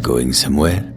Going somewhere?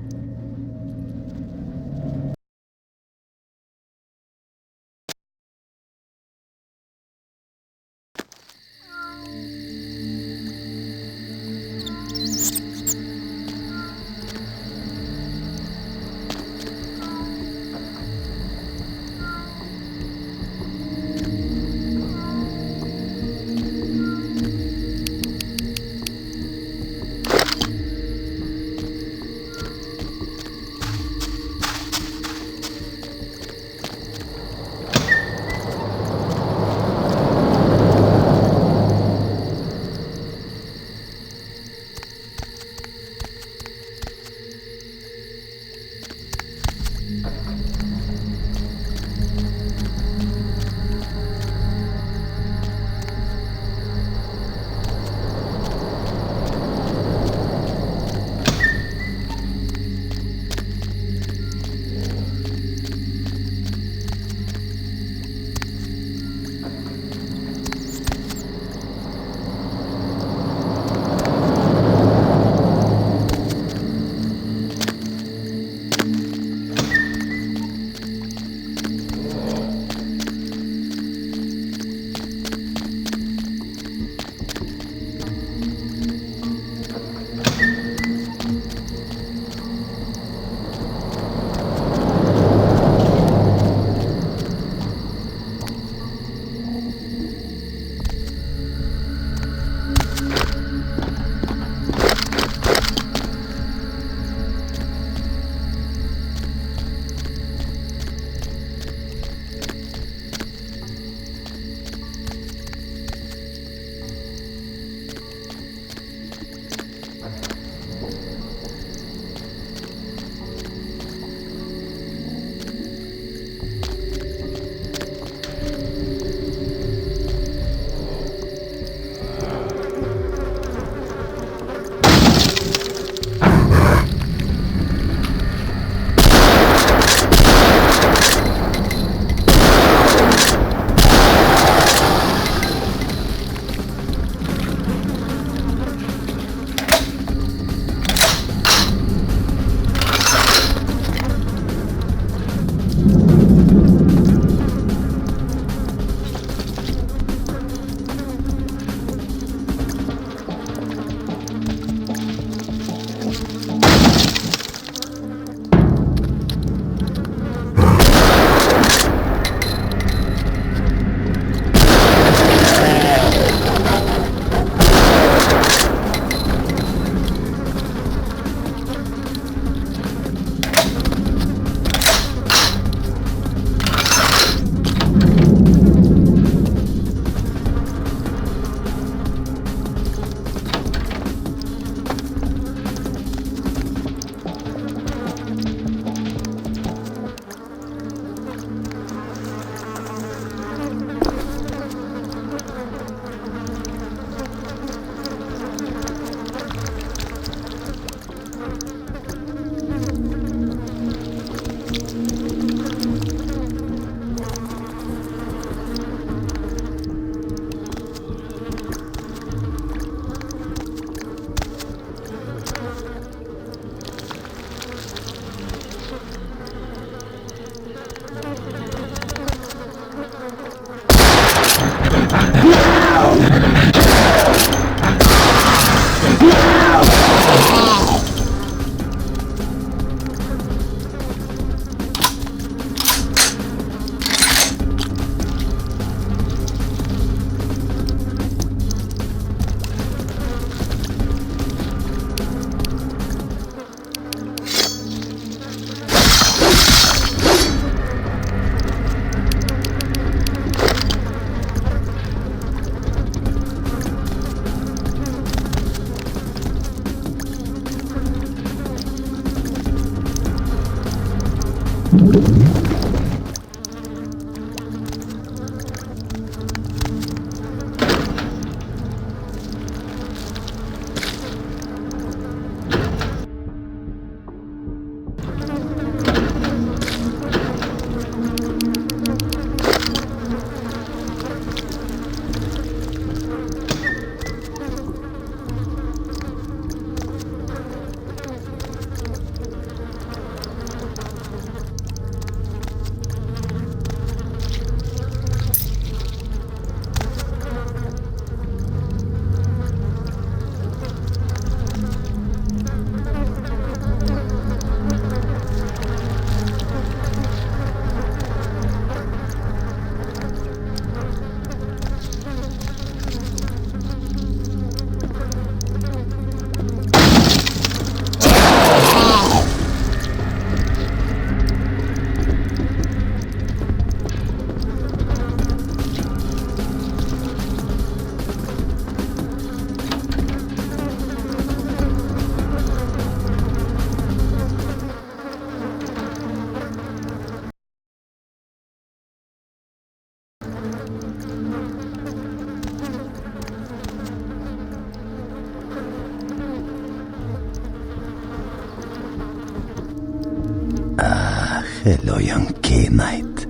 Hello, young K-Knight.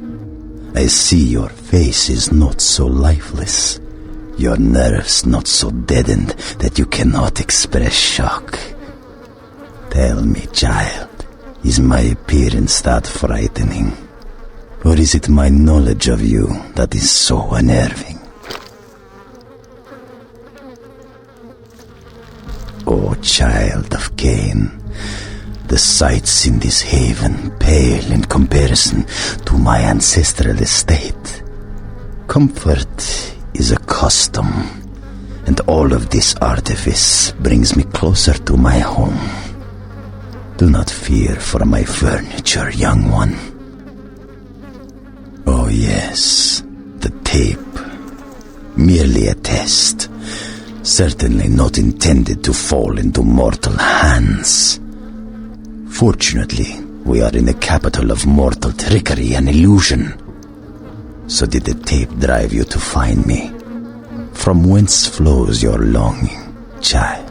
I see your face is not so lifeless. Your nerves not so deadened that you cannot express shock. Tell me, child, is my appearance that frightening? Or is it my knowledge of you that is so unnerving? O child of Cain, the sights in this haven pale in comparison to my ancestral estate. Comfort is a custom, and all of this artifice brings me closer to my home. Do not fear for my furniture, young one. Oh yes, the tape. Merely a test. Certainly not intended to fall into mortal hands. Fortunately, we are in the capital of mortal trickery and illusion. So did the tape drive you to find me? From whence flows your longing, child?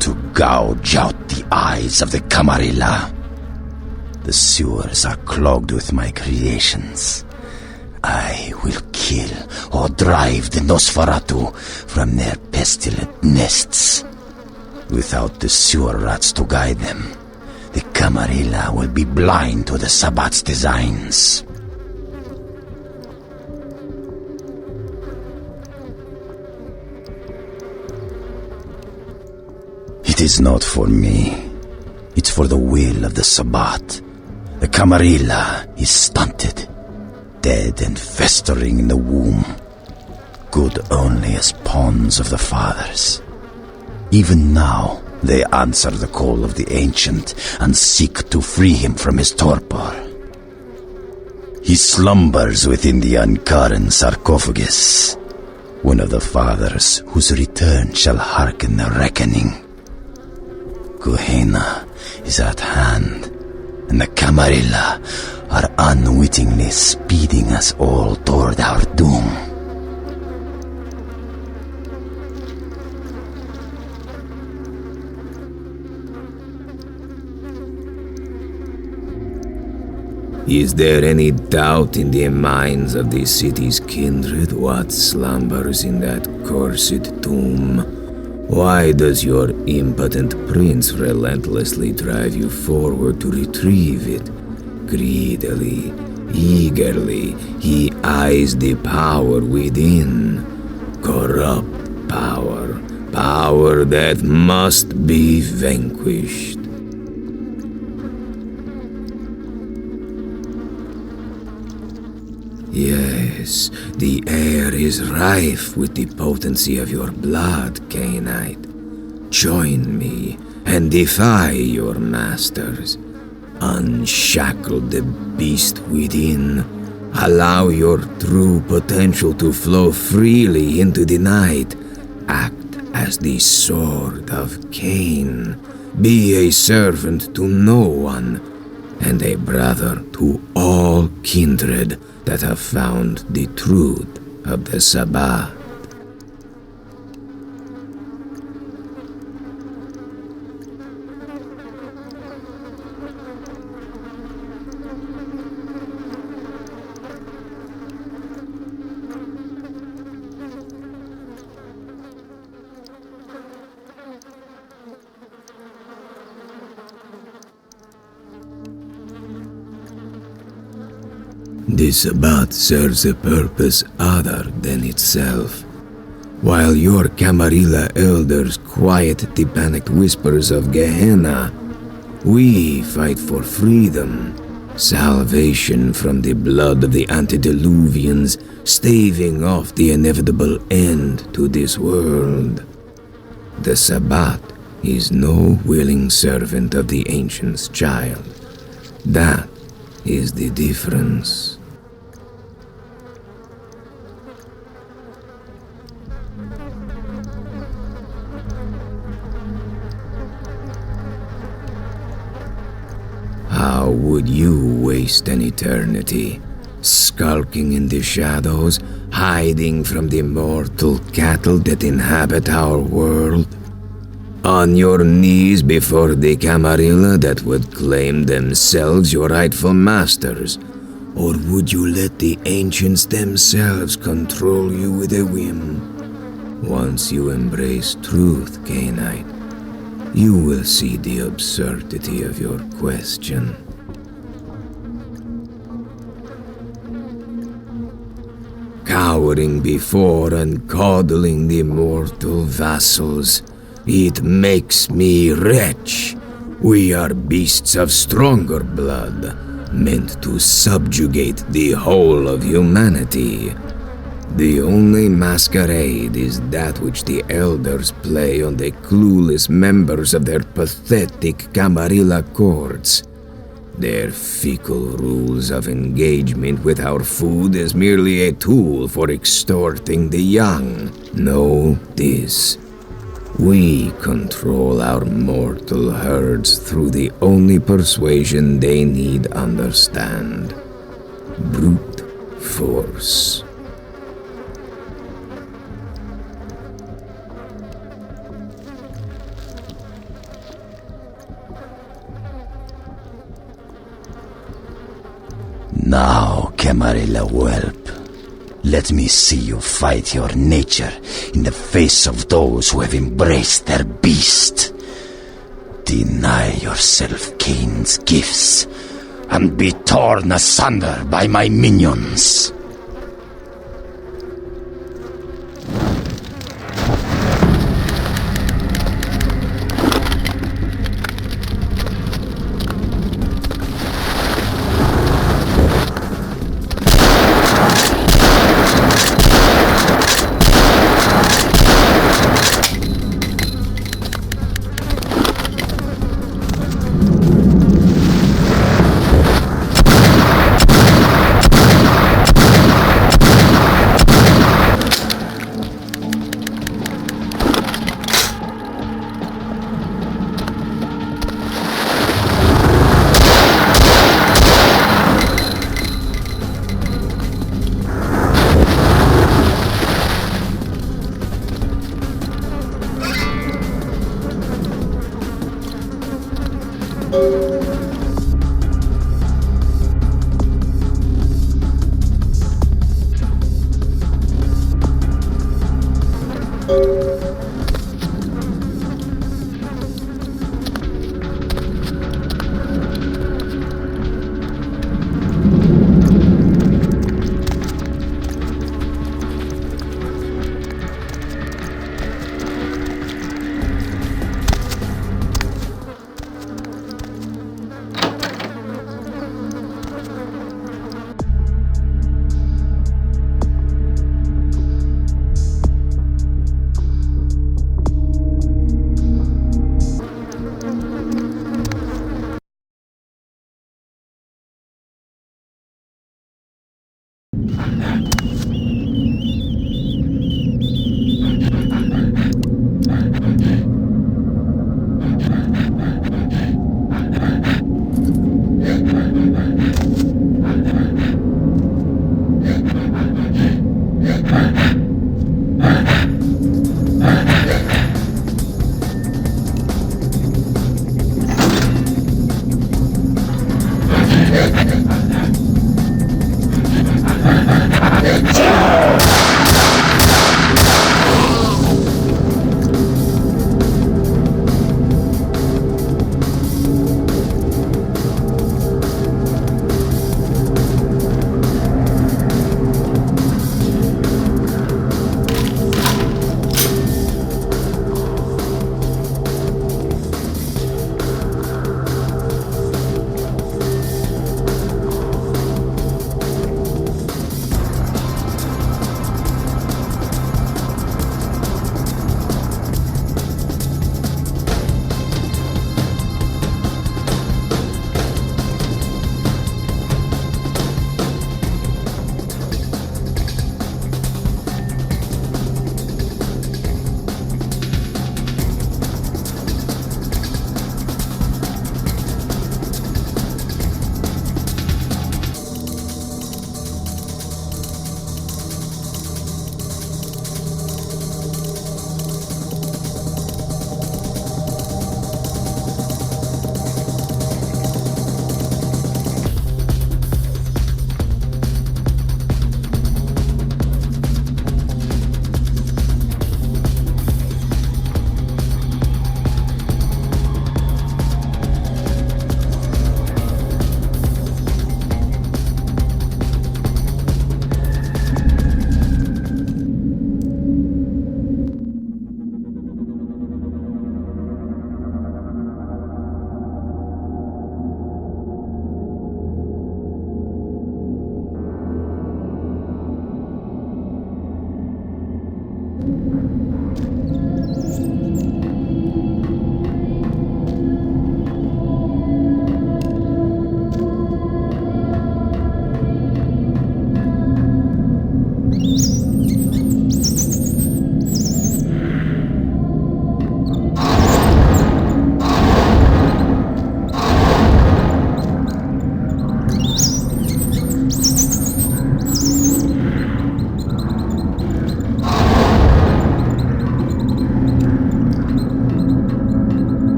To gouge out the eyes of the Camarilla. The sewers are clogged with my creations. I will kill or drive the Nosferatu from their pestilent nests. Without the sewer rats to guide them, the Camarilla will be blind to the Sabbat's designs. It is not for me. It's for the will of the Sabbat. The Camarilla is stunted, dead and festering in the womb, good only as pawns of the fathers. Even now, they answer the call of the ancient and seek to free him from his torpor. He slumbers within the uncurrent sarcophagus, one of the fathers whose return shall hearken the reckoning. Gehenna is at hand, and the Camarilla are unwittingly speeding us all toward our doom. Is there any doubt in the minds of the city's kindred what slumbers in that cursed tomb? Why does your impotent prince relentlessly drive you forward to retrieve it? Greedily, eagerly, he eyes the power within. Corrupt power, power that must be vanquished. Yes, the air is rife with the potency of your blood, Cainite. Join me and defy your masters. Unshackle the beast within. Allow your true potential to flow freely into the night. Act as the sword of Cain. Be a servant to no one, and a brother to all kindred that have found the truth of the Sabbath. The Sabbath serves a purpose other than itself. While your Camarilla elders quiet the panicked whispers of Gehenna, we fight for freedom, salvation from the blood of the antediluvians, staving off the inevitable end to this world. The Sabbath is no willing servant of the Ancient's child. That is the difference. How would you waste an eternity, skulking in the shadows, hiding from the mortal cattle that inhabit our world? On your knees before the Camarilla that would claim themselves your rightful masters? Or would you let the ancients themselves control you with a whim? Once you embrace truth, Cainite, you will see the absurdity of your question. Cowering before and coddling the mortal vassals, it makes me wretch. We are beasts of stronger blood, meant to subjugate the whole of humanity. The only masquerade is that which the elders play on the clueless members of their pathetic Camarilla courts. Their fickle rules of engagement with our food is merely a tool for extorting the young. Know this. We control our mortal herds through the only persuasion they need understand. Brute force. Now, Camarilla whelp, let me see you fight your nature in the face of those who have embraced their beast. Deny yourself Cain's gifts, and be torn asunder by my minions.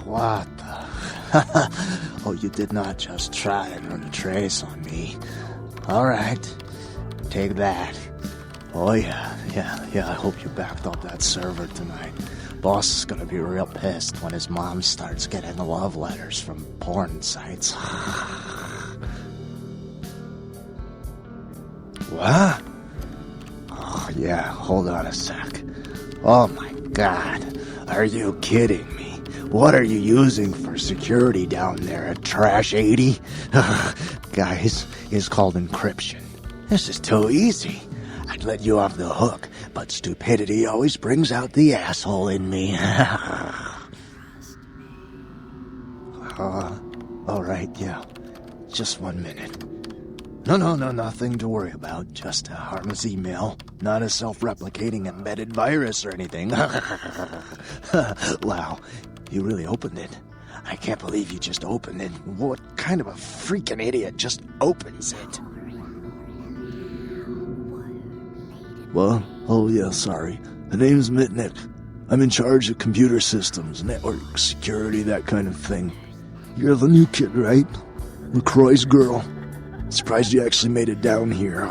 What the? Oh, you did not just try and run a trace on me. Alright, take that. Oh yeah, I hope you backed up that server tonight. Boss is gonna be real pissed when his mom starts getting love letters from porn sites. What? Oh yeah, hold on a sec. Oh my god, are you kidding me? What are you using for security down there at Trash 80? Guys, it's called encryption. This is too easy. I'd let you off the hook, but stupidity always brings out the asshole in me. Alright, yeah. Just 1 minute. No, nothing to worry about. Just a harmless email. Not a self-replicating embedded virus or anything. Wow, you really opened it. I can't believe you just opened it. What kind of a freaking idiot just opens it? What? Oh yeah, sorry. The name's Mitnick. I'm in charge of computer systems, network security, that kind of thing. You're the new kid, right? LaCroix's girl. Surprised you actually made it down here.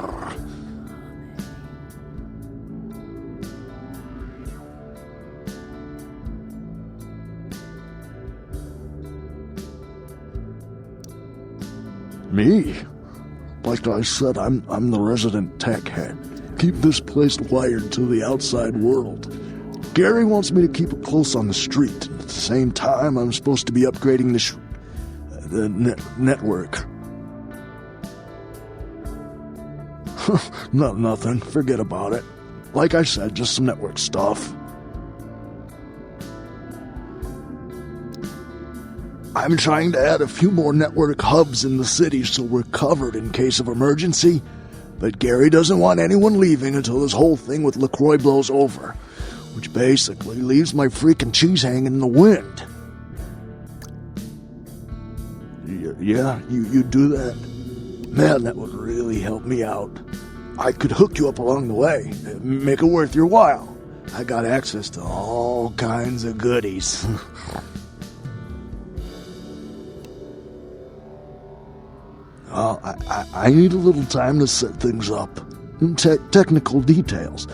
Me? Like I said, I'm the resident tech head. Keep this place wired to the outside world. Gary wants me to keep it close on the street. At the same time, I'm supposed to be upgrading the The network. No, nothing. Forget about it. Like I said, just some network stuff. I'm trying to add a few more network hubs in the city so we're covered in case of emergency. But Gary doesn't want anyone leaving until this whole thing with LaCroix blows over. Which basically leaves my freaking cheese hanging in the wind. Yeah, you do that? Man, that would really help me out. I could hook you up along the way, make it worth your while. I got access to all kinds of goodies. I need a little time to set things up. Technical details.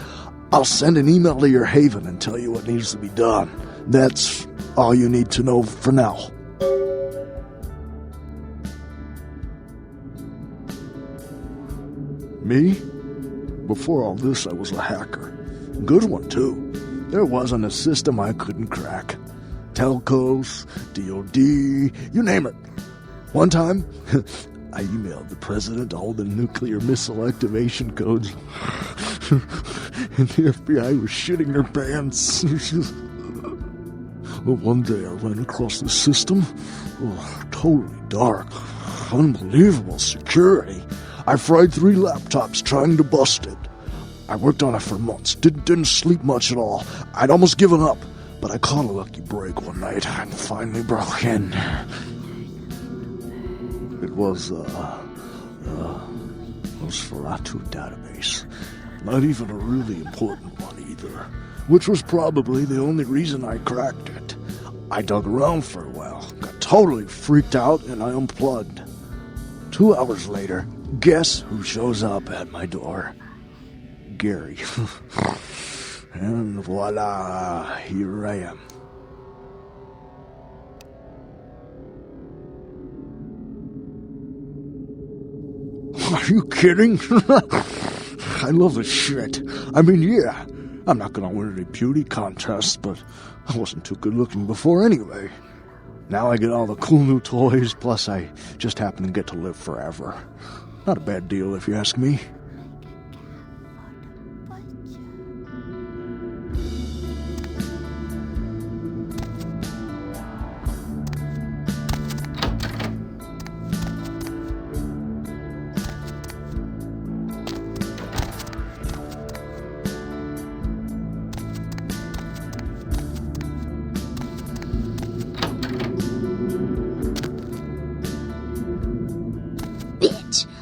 I'll send an email to your haven and tell you what needs to be done. That's all you need to know for now. Me? Before all this, I was a hacker. Good one, too. There wasn't a system I couldn't crack. Telcos, DOD, you name it. One time, I emailed the president all the nuclear missile activation codes. And the FBI was shitting their pants. But one day I ran across the system. Totally dark. Unbelievable security. I fried 3 laptops trying to bust it. I worked on it for months. Didn't sleep much at all. I'd almost given up. But I caught a lucky break one night and finally broke in. It was Nosferatu database. Not even a really important one either. Which was probably the only reason I cracked it. I dug around for a while, got totally freaked out, and I unplugged. 2 hours later, guess who shows up at my door? Gary. And voila, here I am. Are you kidding? I love this shit. I mean, yeah, I'm not gonna win any beauty contests, but I wasn't too good looking before anyway. Now I get all the cool new toys, plus I just happen to get to live forever. Not a bad deal if you ask me.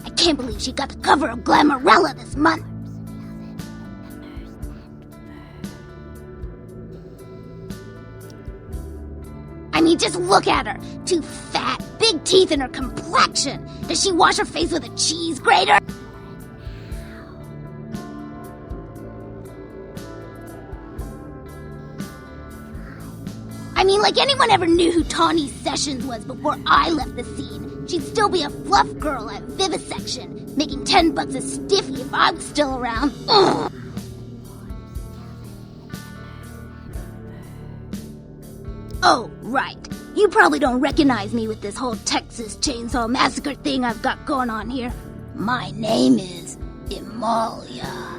I can't believe she got the cover of Glamourella this month. I mean, just look at her. Too fat, big teeth, and her complexion. Does she wash her face with a cheese grater? I mean, like anyone ever knew who Tawny Sessions was before I left the scene. She'd still be a fluff girl at Vivisection, making $10 a stiffy if I was still around. Ugh. Oh, right. You probably don't recognize me with this whole Texas Chainsaw Massacre thing I've got going on here. My name is Imalia.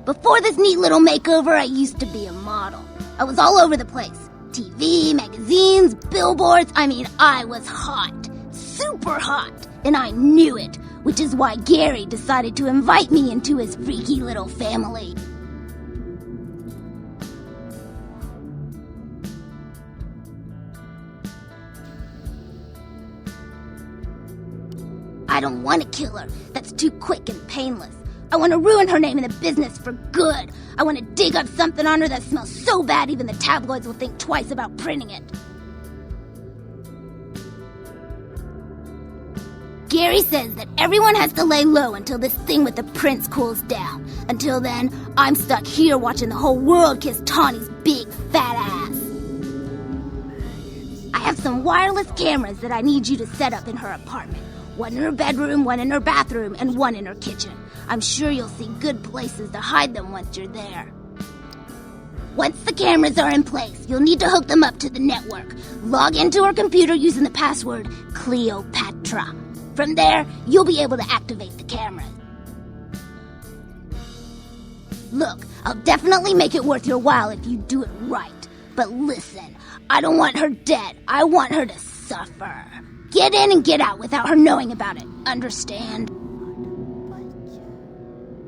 Before this neat little makeover, I used to be a model. I was all over the place. TV, magazines, billboards. I mean, I was hot. Super hot. And I knew it, which is why Gary decided to invite me into his freaky little family. I don't want to kill her. That's too quick and painless. I want to ruin her name in the business for good. I want to dig up something on her that smells so bad even the tabloids will think twice about printing it. Gary says that everyone has to lay low until this thing with the prince cools down. Until then, I'm stuck here watching the whole world kiss Tawny's big fat ass. I have some wireless cameras that I need you to set up in her apartment. One in her bedroom, one in her bathroom, and one in her kitchen. I'm sure you'll see good places to hide them once you're there. Once the cameras are in place, you'll need to hook them up to the network. Log into her computer using the password Cleopatra. From there, you'll be able to activate the cameras. Look, I'll definitely make it worth your while if you do it right. But listen, I don't want her dead. I want her to suffer. Get in and get out without her knowing about it. Understand?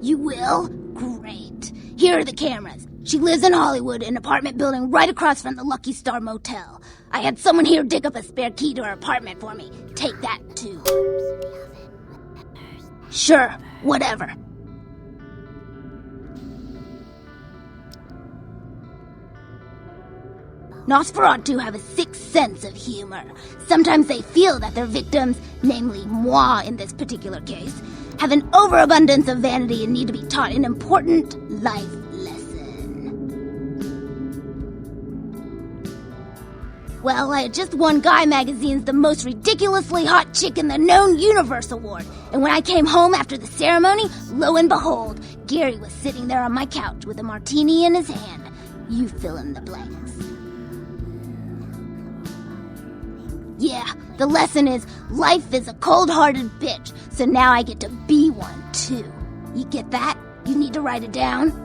You will? Great. Here are the cameras. She lives in Hollywood, an apartment building right across from the Lucky Star Motel. I had someone here dig up a spare key to her apartment for me. Take that, too. Sure, whatever. Nosferatu have a sixth sense of humor. Sometimes they feel that their victims, namely moi in this particular case, have an overabundance of vanity and need to be taught an important life lesson. Well, I had just won Guy Magazine's The Most Ridiculously Hot Chick in the Known Universe Award, and when I came home after the ceremony, lo and behold, Gary was sitting there on my couch with a martini in his hand. You fill in the blanks. Yeah, the lesson is life is a cold-hearted bitch, so now I get to be one, too. You get that? You need to write it down?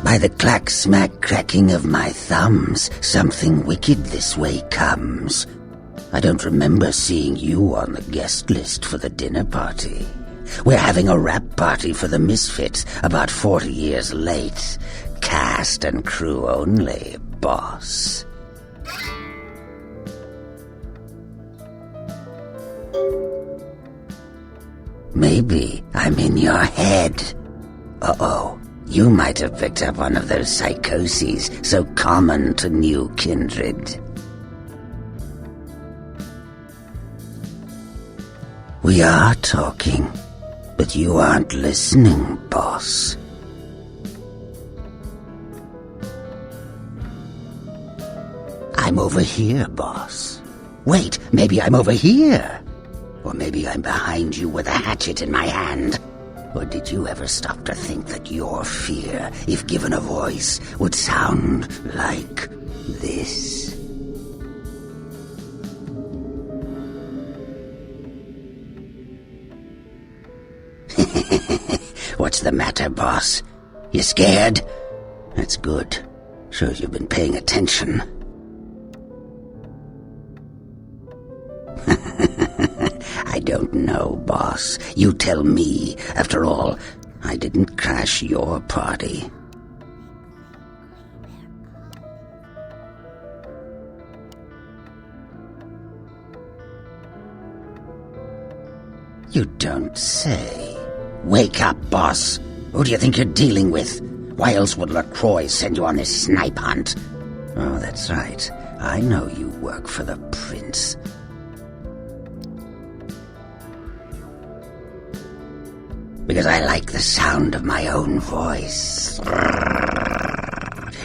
By the clack-smack cracking of my thumbs, something wicked this way comes. I don't remember seeing you on the guest list for the dinner party. We're having a wrap party for the Misfits, about 40 years late. Cast and crew only, boss. Maybe I'm in your head. Uh-oh. You might have picked up one of those psychoses so common to new kindred. We are talking, but you aren't listening, boss. I'm over here, boss. Wait, maybe I'm over here. Or maybe I'm behind you with a hatchet in my hand. Or did you ever stop to think that your fear, if given a voice, would sound like this? What's the matter, boss? You scared? That's good. Shows you've been paying attention. I don't know, boss. You tell me. After all, I didn't crash your party. You don't say. Wake up, boss. Who do you think you're dealing with? Why else would LaCroix send you on this snipe hunt? Oh, that's right. I know you work for the prince. Because I like the sound of my own voice.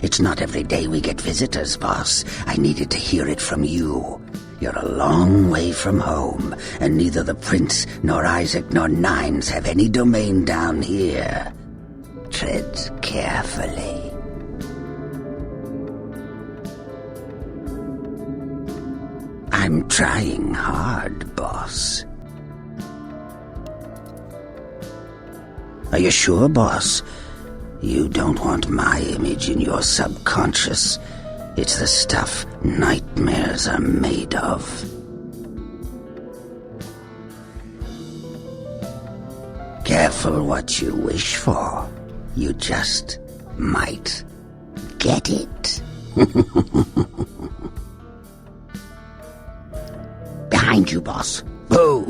It's not every day we get visitors, boss. I needed to hear it from you. You're a long way from home, and neither the Prince nor Isaac nor Nines have any domain down here. Tread carefully. I'm trying hard, boss. Are you sure, boss? You don't want my image in your subconscious. It's the stuff night nightmares are made of. Careful what you wish for. You just might get it. Behind you, boss. Boo!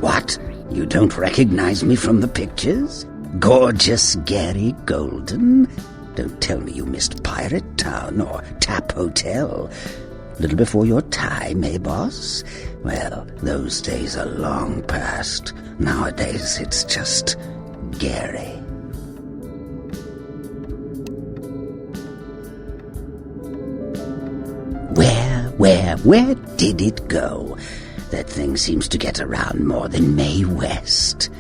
What? You don't recognize me from the pictures? Gorgeous Gary Golden? Don't tell me you missed Pirate Town or Tap Hotel. Little before your time, eh, boss? Well, those days are long past. Nowadays, it's just Gary. Where did it go? That thing seems to get around more than Mae West.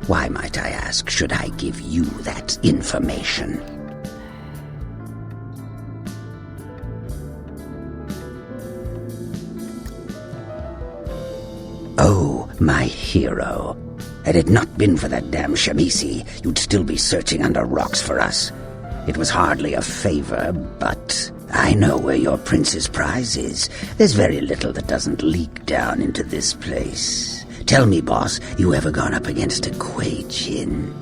Why, might I ask, should I give you that information? Oh, my hero. Had it not been for that damn Shamisi, you'd still be searching under rocks for us. It was hardly a favor, but I know where your prince's prize is. There's very little that doesn't leak down into this place. Tell me, boss, you ever gone up against a Kuei Jin?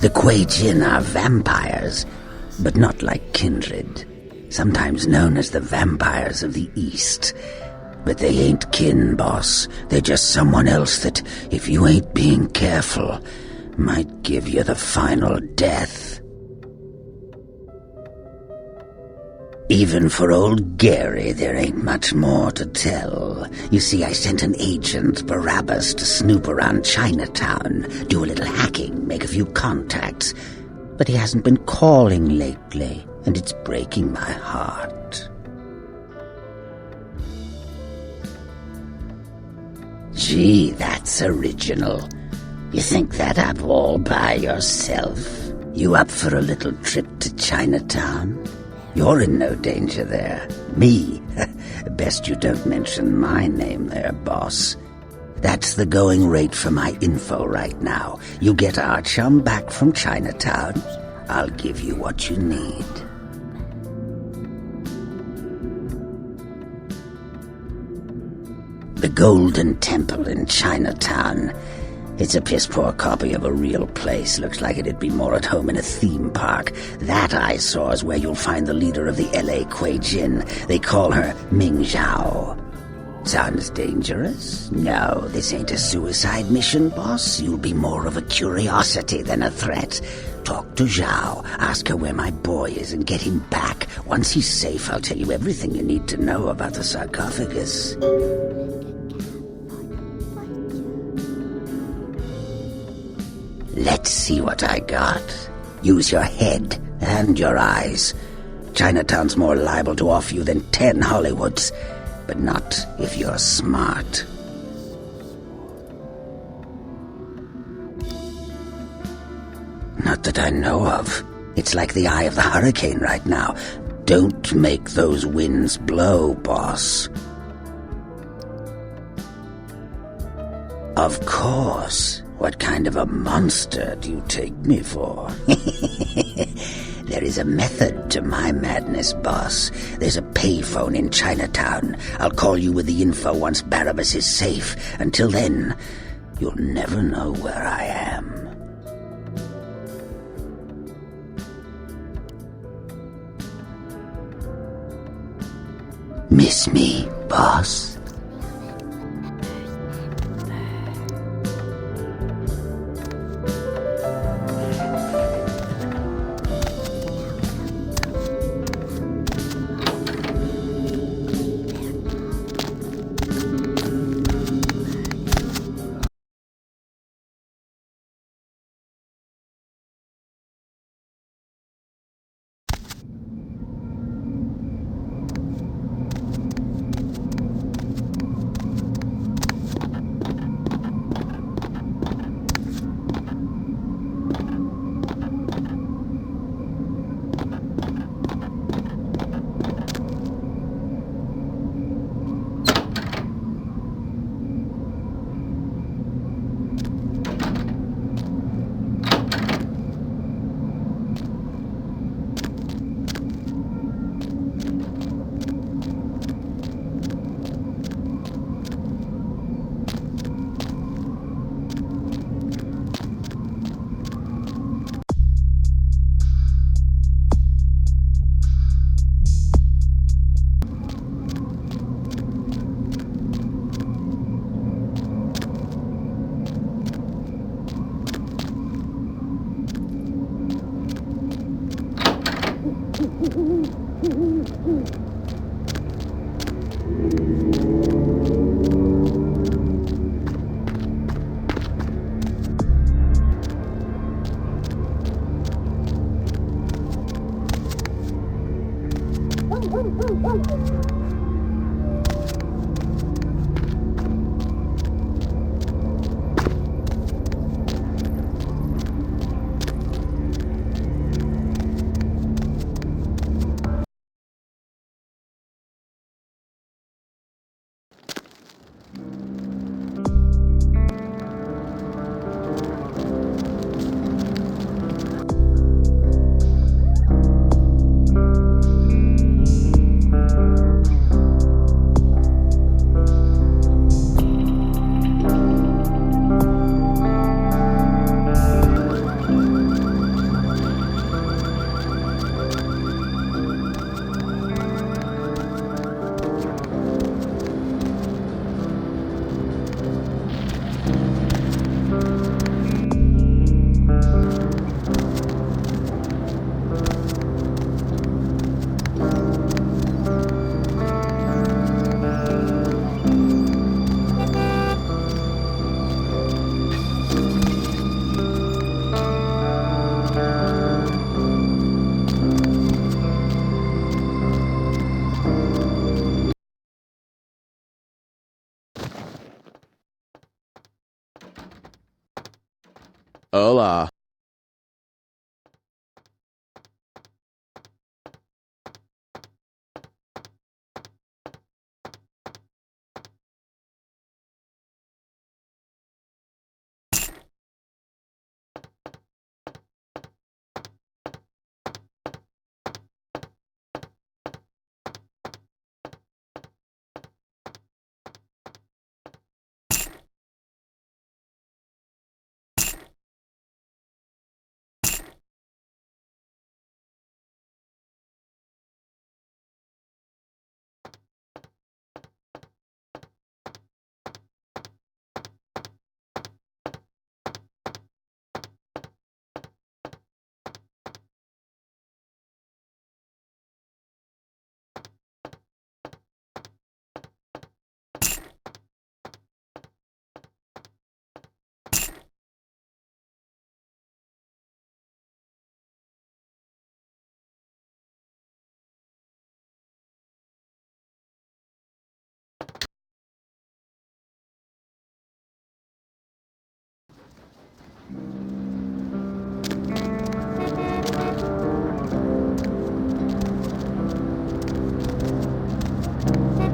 The Kuei Jin are vampires, but not like kindred. Sometimes known as the vampires of the East. But they ain't kin, boss. They're just someone else that, if you ain't being careful, might give you the final death. Even for old Gary, there ain't much more to tell. You see, I sent an agent, Barabbas, to snoop around Chinatown, do a little hacking, make a few contacts. But he hasn't been calling lately, and it's breaking my heart. Gee, that's original. You think that up all by yourself? You up for a little trip to Chinatown? You're in no danger there. Me? Best you don't mention my name there, boss. That's the going rate for my info right now. You get our chum back from Chinatown, I'll give you what you need. The Golden Temple in Chinatown. It's a piss-poor copy of a real place. Looks like it'd be more at home in a theme park. That I saw is where you'll find the leader of the L.A. Kuei Jin. They call her Ming Zhao. Sounds dangerous? No, this ain't a suicide mission, boss. You'll be more of a curiosity than a threat. Talk to Zhao, ask her where my boy is, and get him back. Once he's safe, I'll tell you everything you need to know about the sarcophagus. Let's see what I got. Use your head and your eyes. Chinatown's more liable to off you than 10 Hollywoods, but not if you're smart. Not that I know of. It's like the eye of the hurricane right now. Don't make those winds blow, boss. Of course. What kind of a monster do you take me for? There is a method to my madness, boss. There's a payphone in Chinatown. I'll call you with the info once Barabbas is safe. Until then, you'll never know where I am. Miss me, boss? Hola.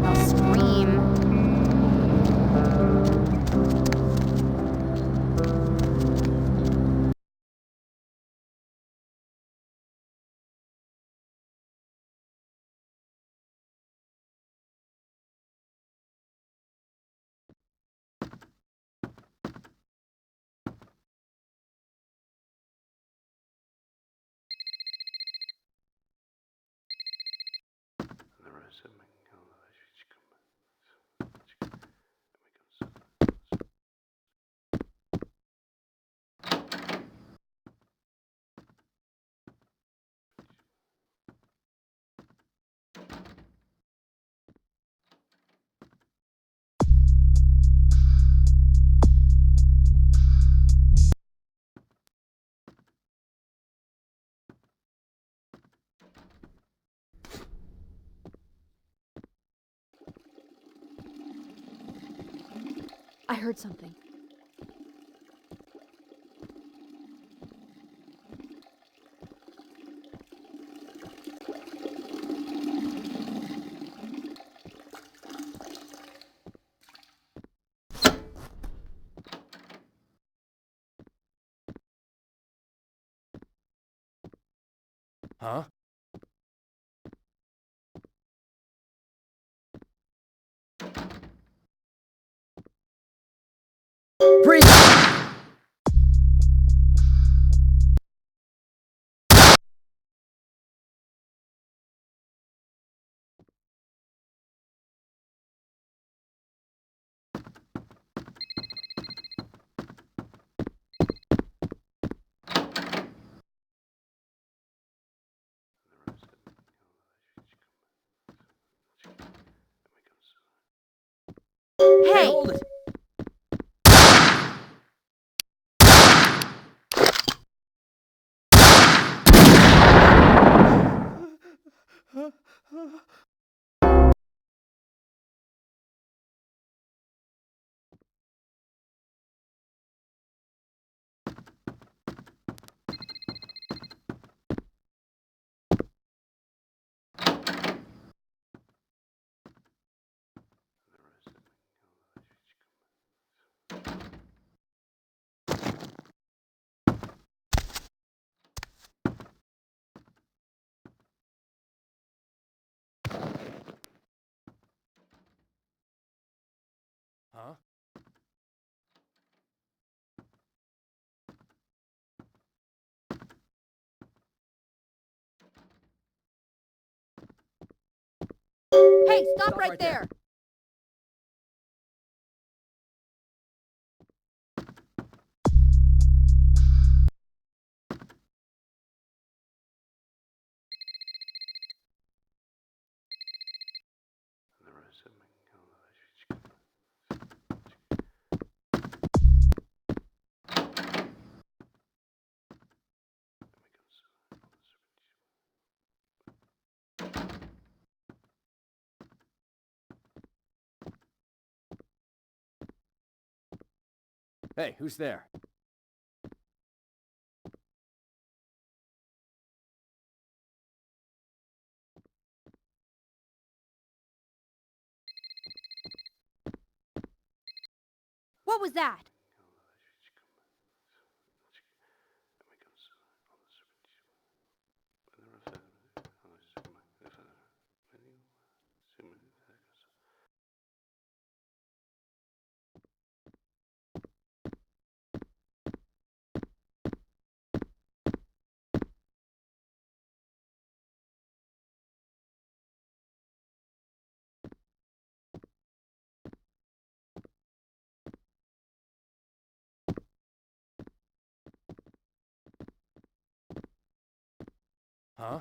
I'll scream. I heard something. Huh? Freeze! Hey! Hold it! Huh? Hey, stop right there! Hey, who's there? What was that? Huh?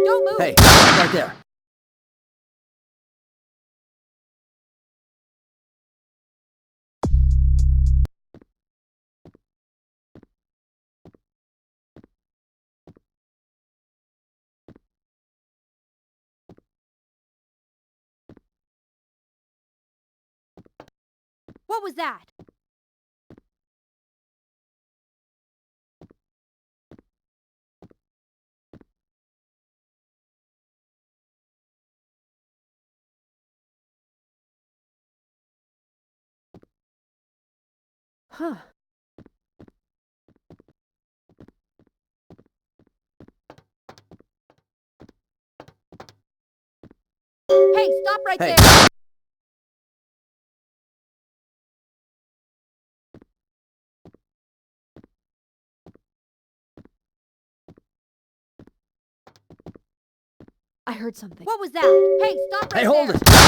Don't move! Hey, stop right there! What was that? Huh. Hey, stop right Hey. there! I heard something. What was that? Hey, stop right Hey, hold there! it!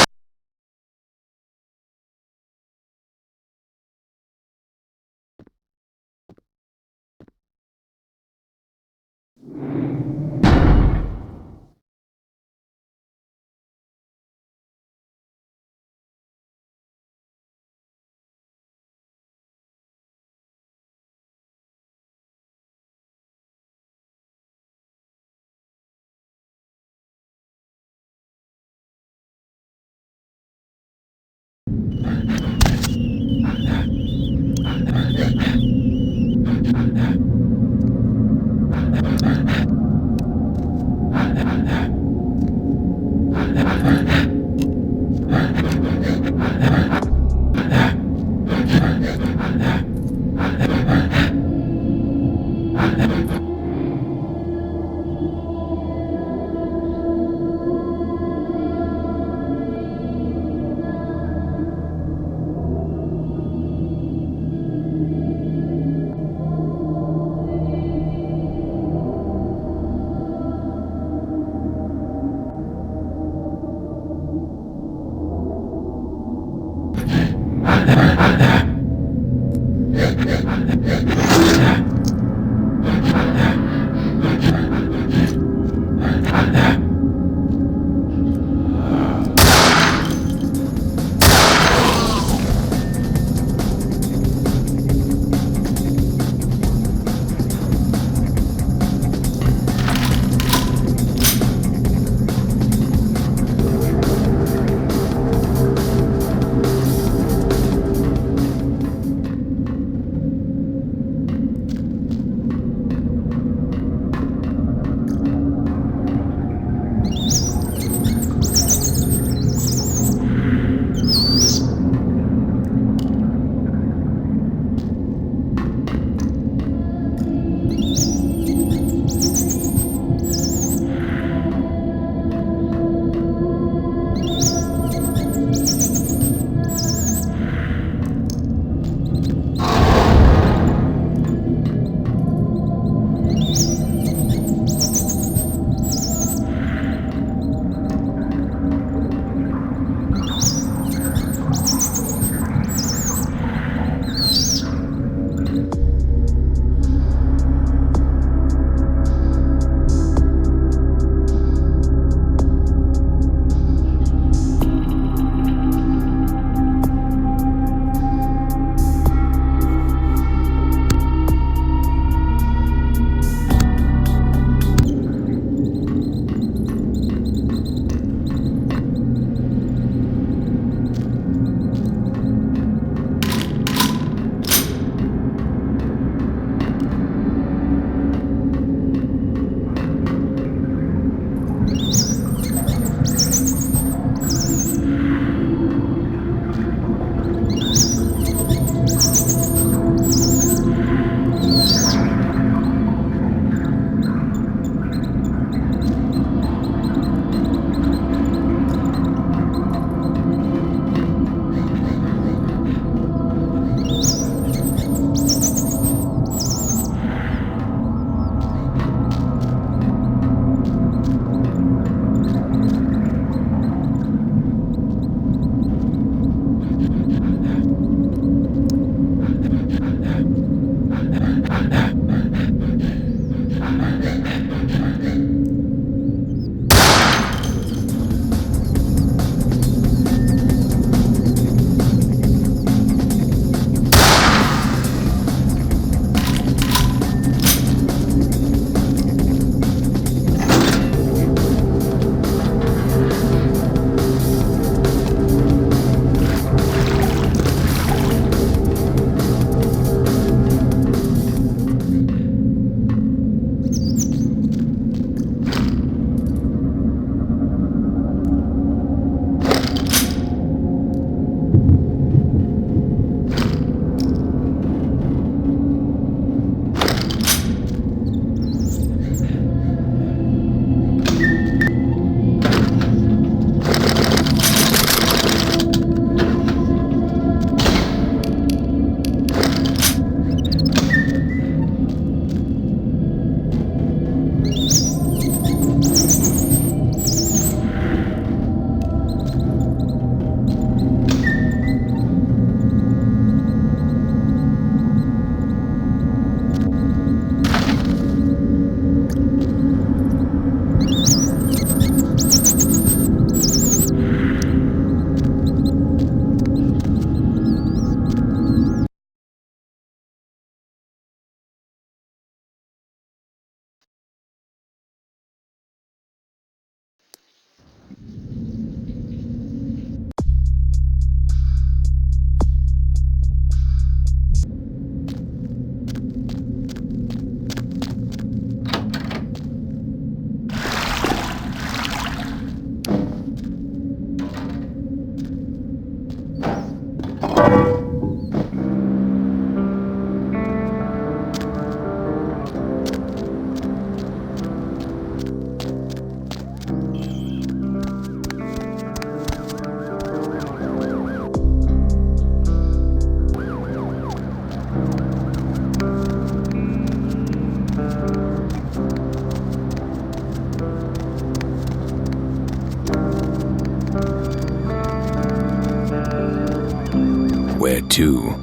Where to?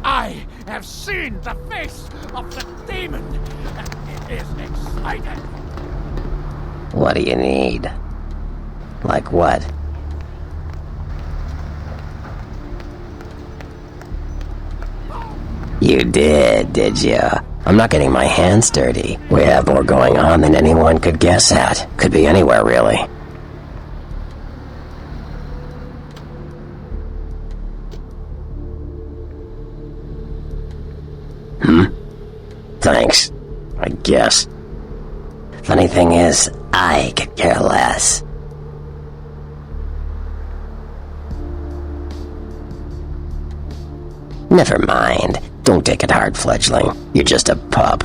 I have seen the face of the demon, and it is excited. What do you need? Like what? You did you? I'm not getting my hands dirty. We have more going on than anyone could guess at. Could be anywhere, really. Thanks, I guess. Funny thing is, I could care less. Never mind. Don't take it hard, fledgling. You're just a pup.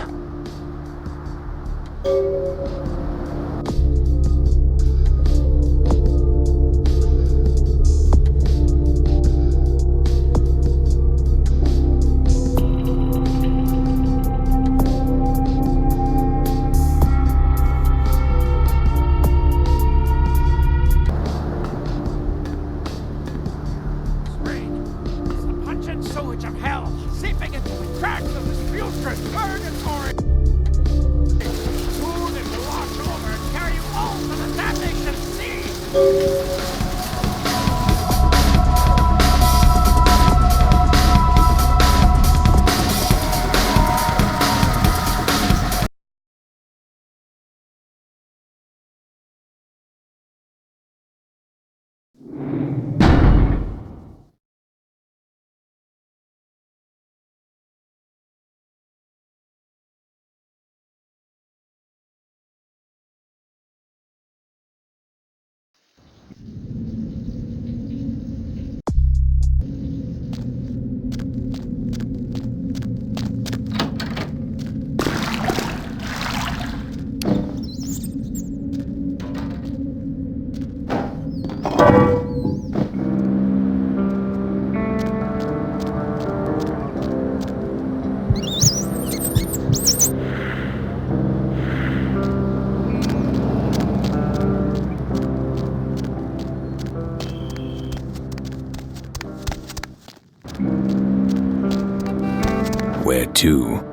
Where to?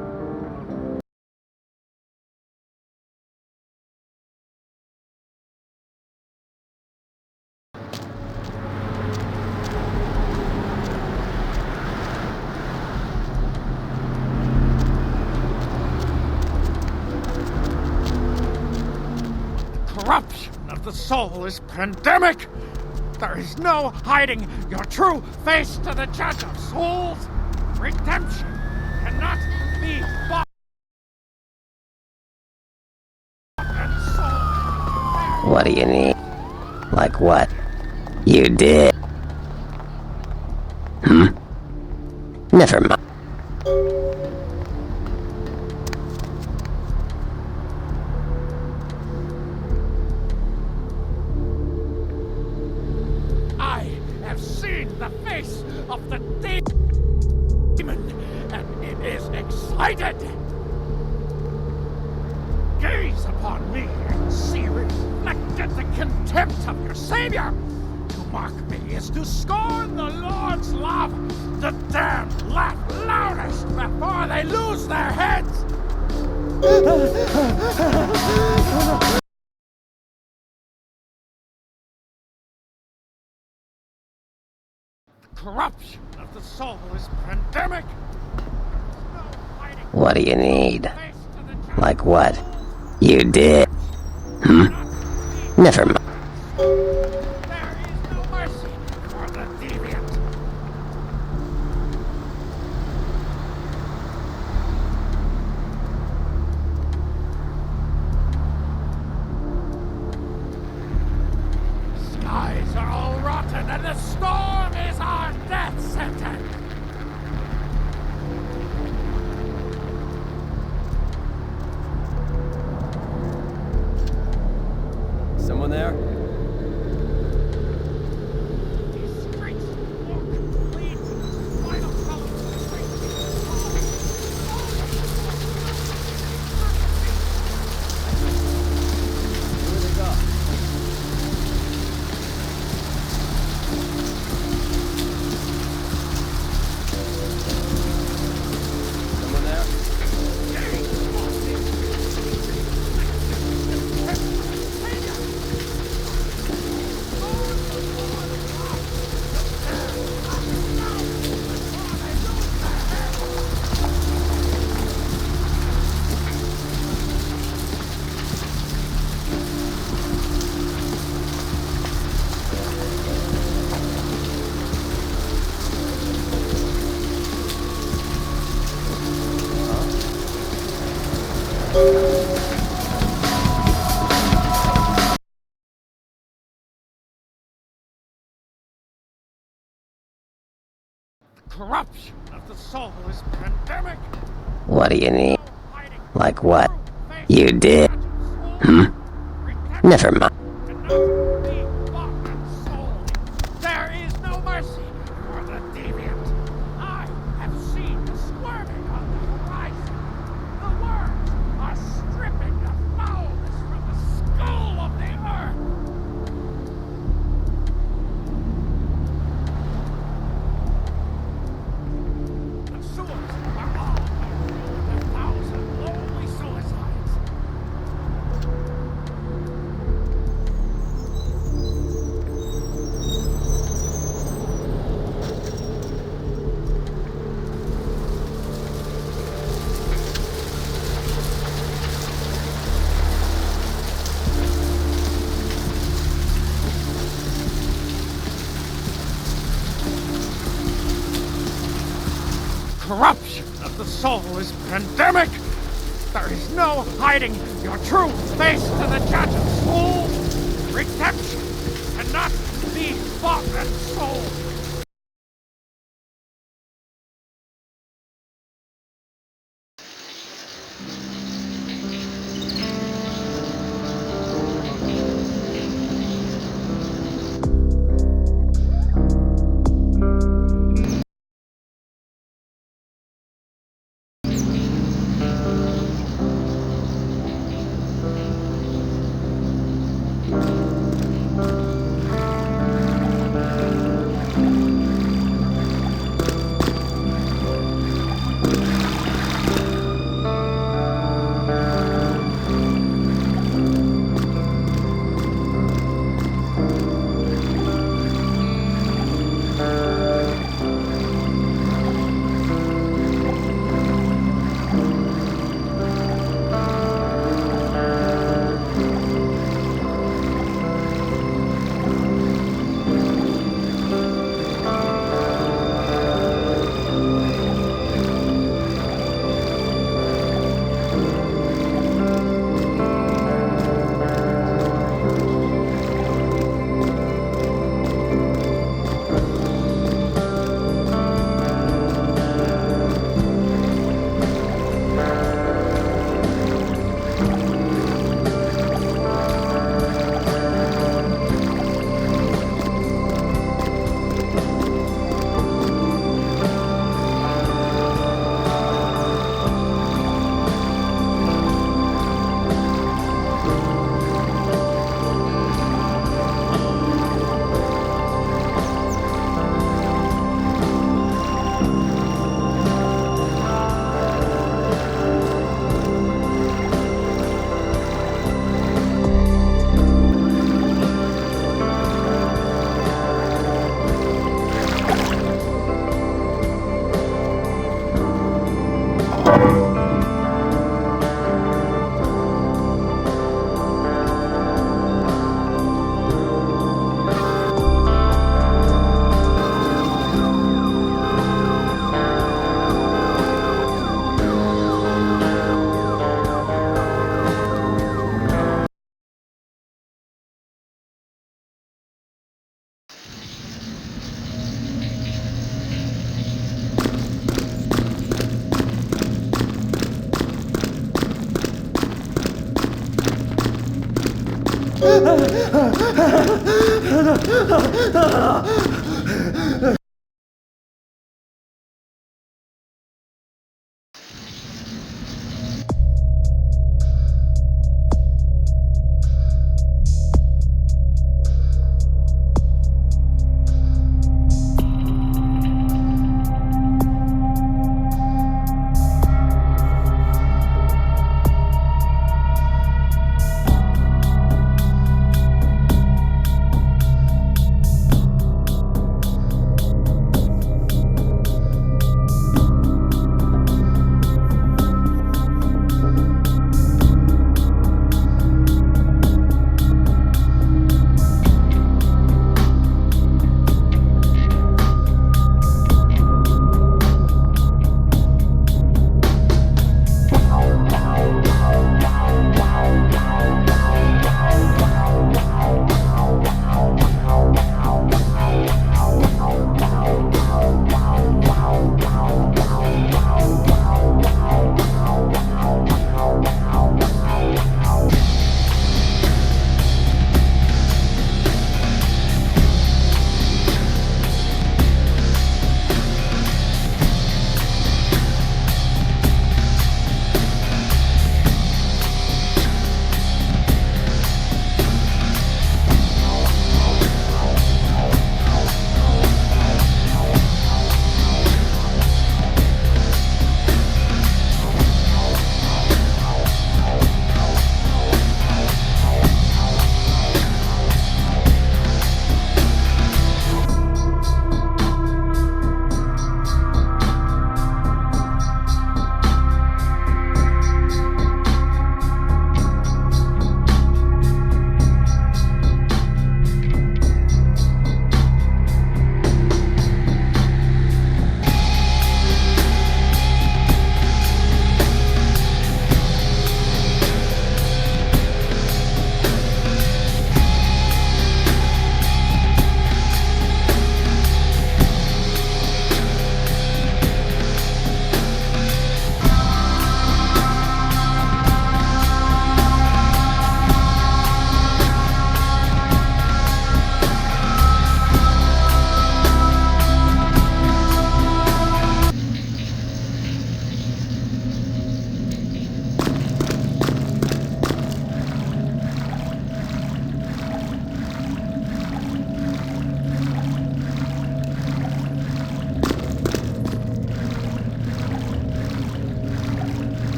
Corruption of the soul is pandemic. There is no hiding your true face to the judge of souls. Redemption cannot be bought and sold. What do you need? Like what? You did. Never mind. I have seen the face of the demon, and it is excited. Gaze upon me and see reflected the contempt of your Savior. To mock me is to scorn the Lord's love. The damned laugh loudest before they lose their heads. Corruption of the soul is pandemic. What do you need? Like what? You did. Never mind. There is no mercy for the deviant. Skies are all rotten and the storm is our death sentence. Someone there? Corruption of the soul is pandemic. What do you need? Hiding Like what? face You did? Hmm? Never mind. cannot be bought and sold. There is no mercy for the deviant. I have seen the squirming on the horizon. The worms are stripping the foulness from the skull of the earth. The sewers are all filled with 1,000 lonely suicides. Corruption of the soul is pandemic. There is no hiding your true face to the judge of soul. Redemption cannot be bought and sold.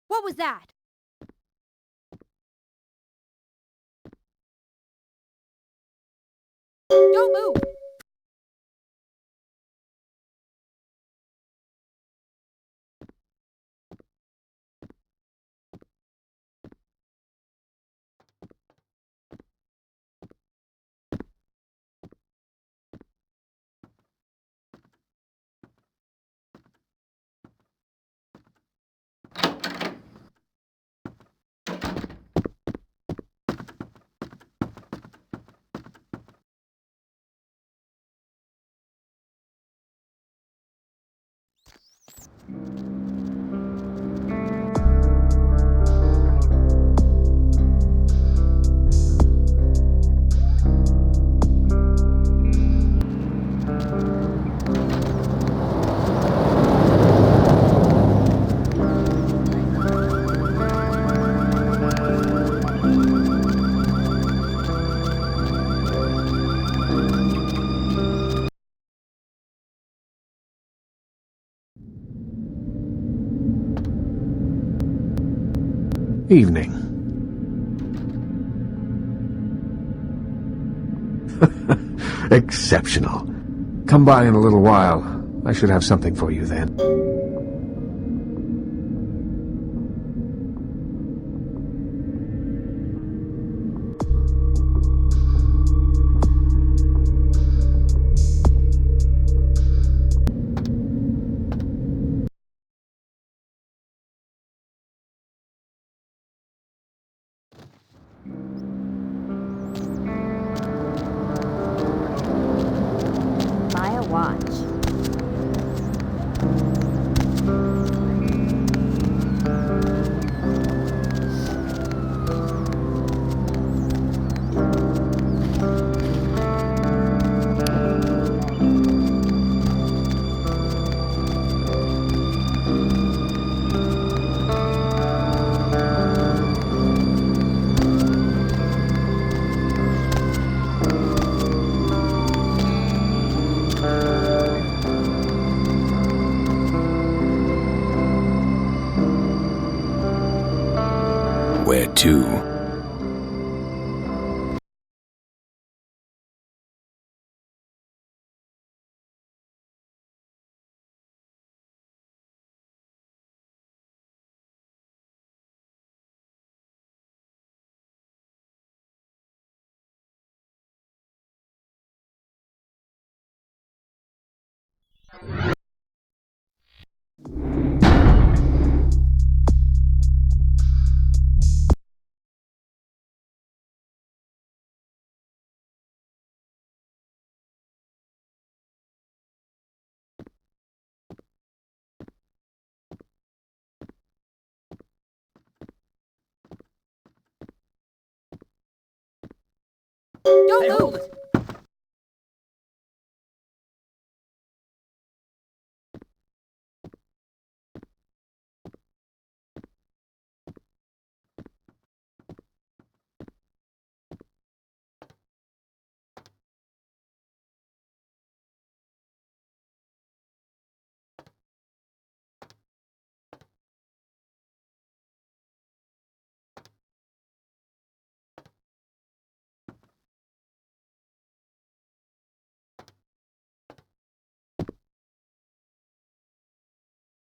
What was that? Don't move! Evening. Exceptional. Come by in a little while. I should have something for you then. Buy a watch. Where to? Don't Hey, move! hold it!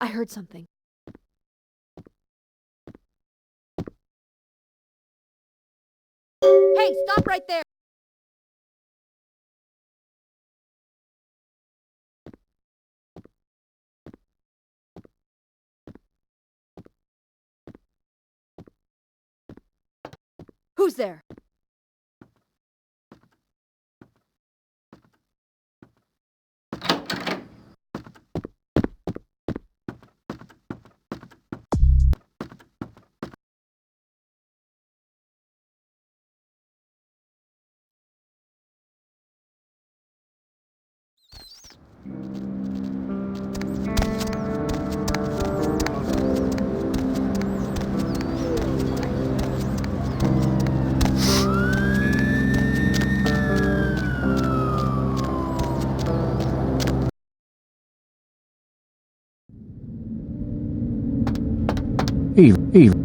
I heard something. Hey, stop right there! Who's there?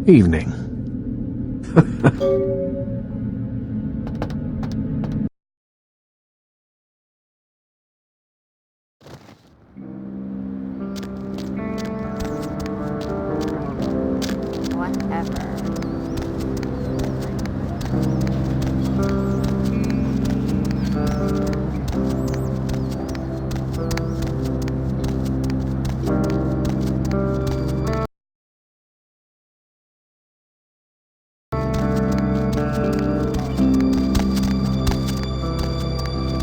Evening. Whatever.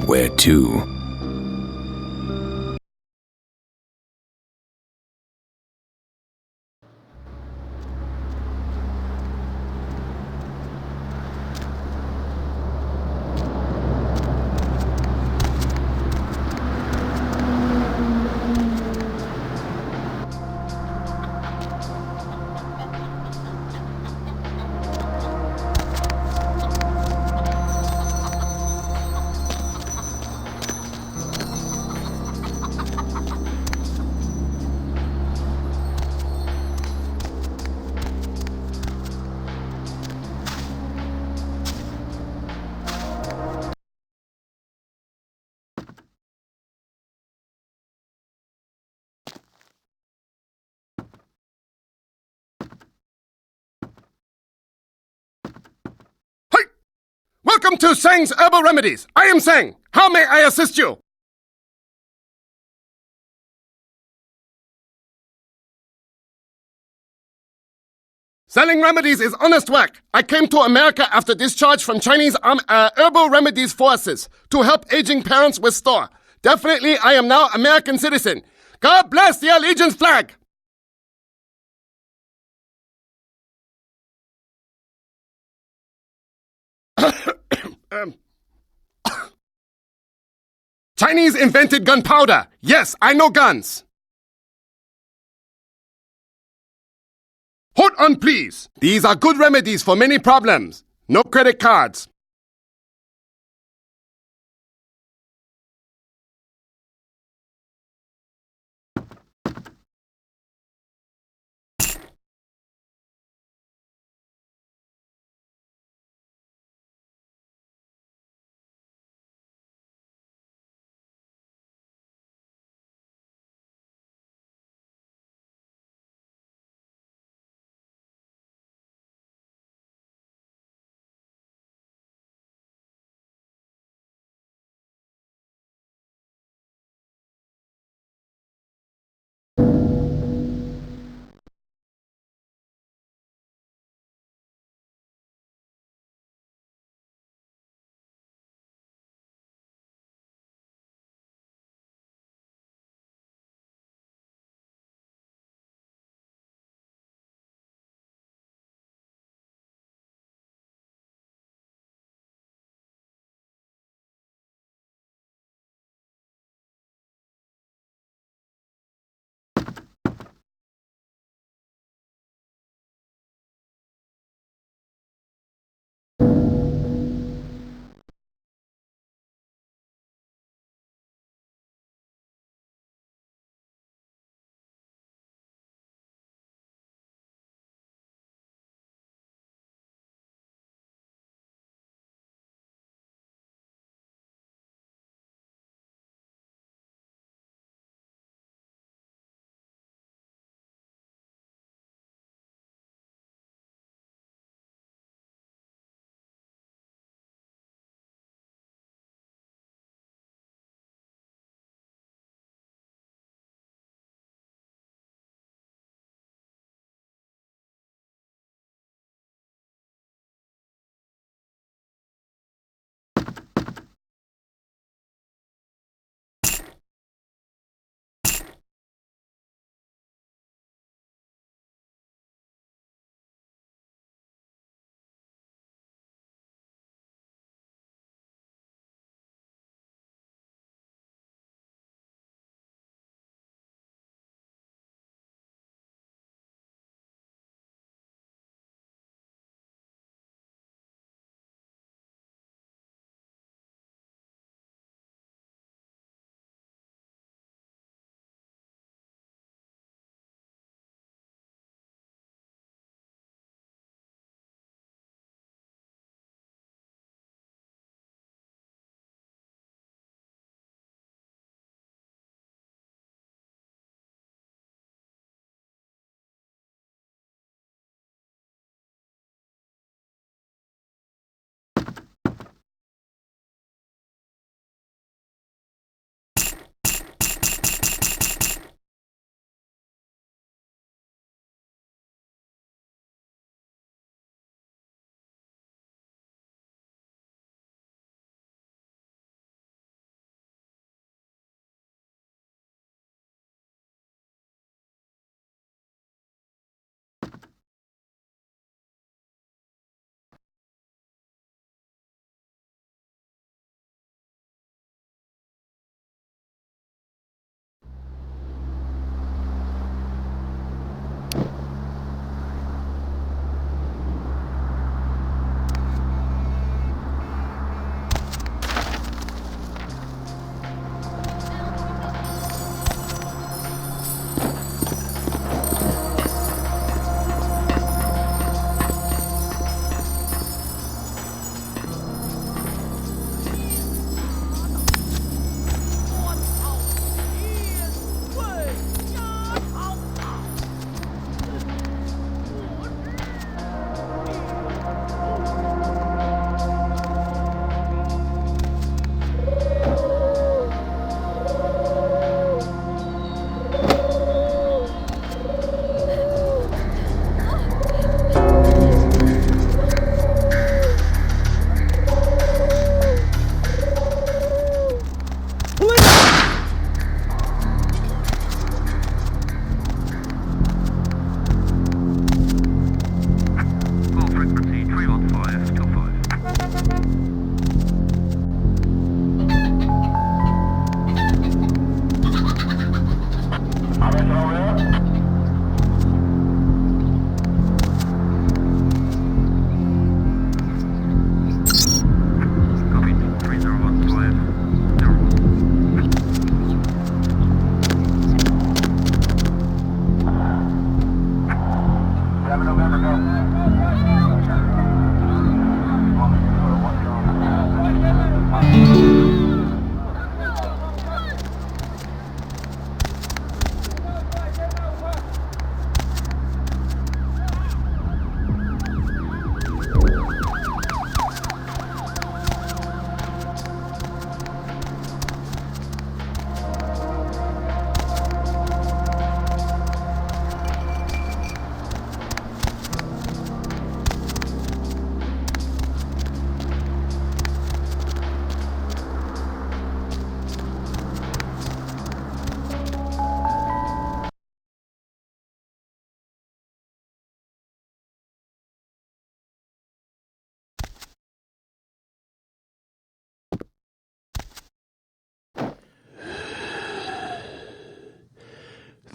Where to? Welcome to Sang's Herbal Remedies. I am Sang. How may I assist you? Selling remedies is honest work. I came to America after discharge from Chinese herbal remedies forces to help aging parents restore. Definitely, I am now American citizen. God bless the allegiance flag. Chinese invented gunpowder. Yes, I know guns. Hold on, please. These are good remedies for many problems. No credit cards.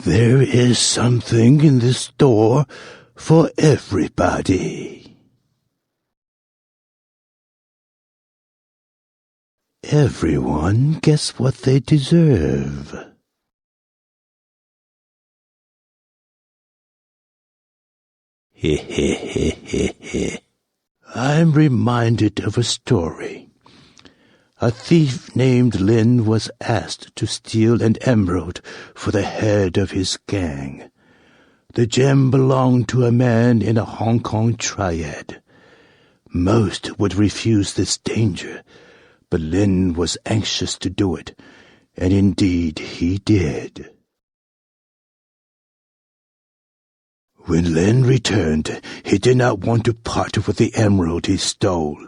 There is something in this store for everybody. Everyone gets what they deserve. I'm reminded of a story. A thief named Lin was asked to steal an emerald for the head of his gang. The gem belonged to a man in a Hong Kong triad. Most would refuse this danger, but Lin was anxious to do it, and indeed he did. When Lin returned, he did not want to part with the emerald he stole.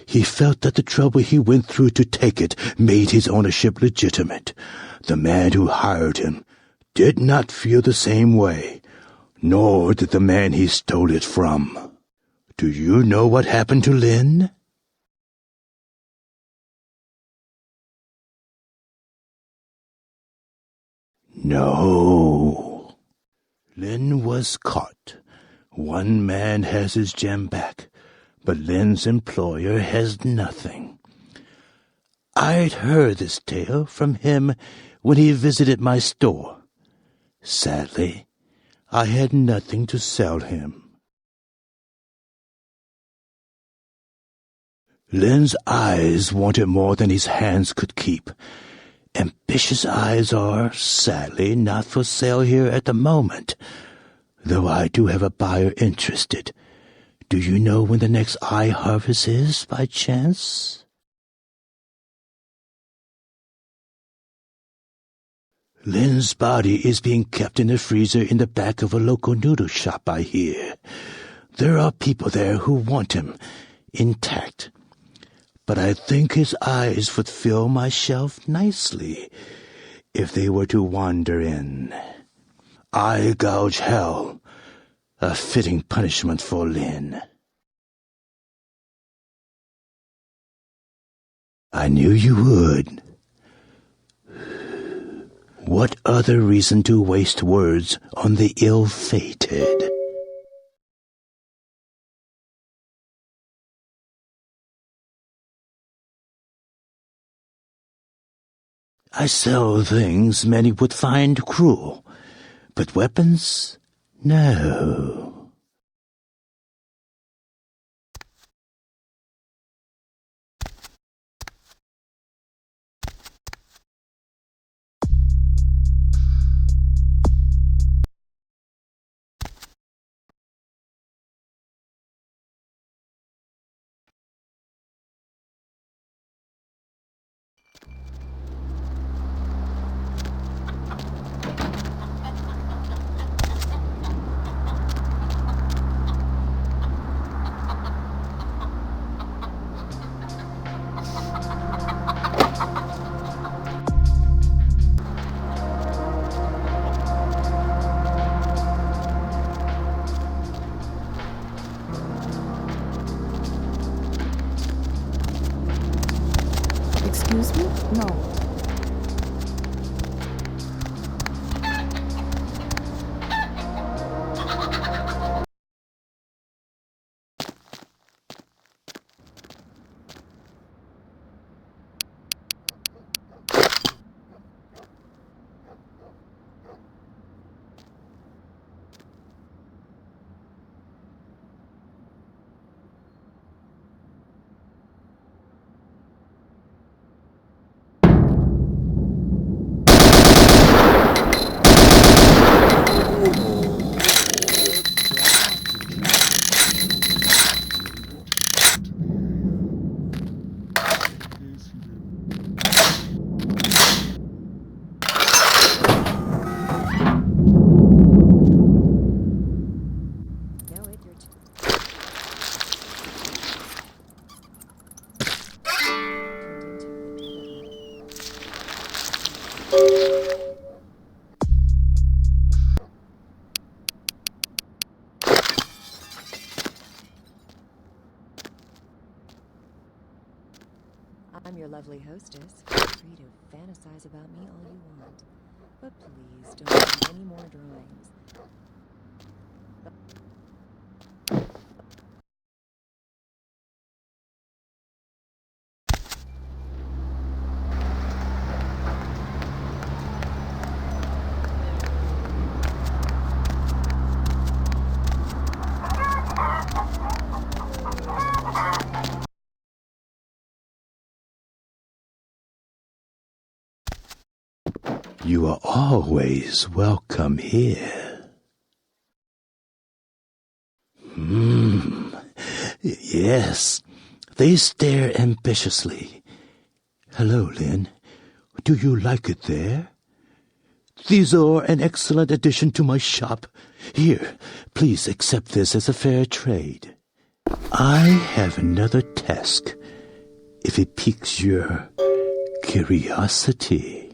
He felt that the trouble he went through to take it made his ownership legitimate. The man who hired him did not feel the same way, nor did the man he stole it from. Do you know what happened to Lin? No. Lin was caught. One man has his gem back, but Lin's employer has nothing. I'd heard this tale from him when he visited my store. Sadly, I had nothing to sell him. Lin's eyes wanted more than his hands could keep. Ambitious eyes are, sadly, not for sale here at the moment, though I do have a buyer interested. Do you know when the next eye harvest is, by chance? Lin's body is being kept in the freezer in the back of a local noodle shop, I hear. There are people there who want him intact. But I think his eyes would fill my shelf nicely if they were to wander in. Eye gouge hell, a fitting punishment for Lin. I knew you would. What other reason to waste words on the ill-fated? I sell things many would find cruel, but weapons? No. Excuse me? No. I'm your lovely hostess. Feel free to fantasize about me all you want. But please don't do any more drawings. You are always welcome here. Yes, they stare ambitiously. Hello, Lynn. Do you like it there? These are an excellent addition to my shop. Here, please accept this as a fair trade. I have another task, if it piques your curiosity.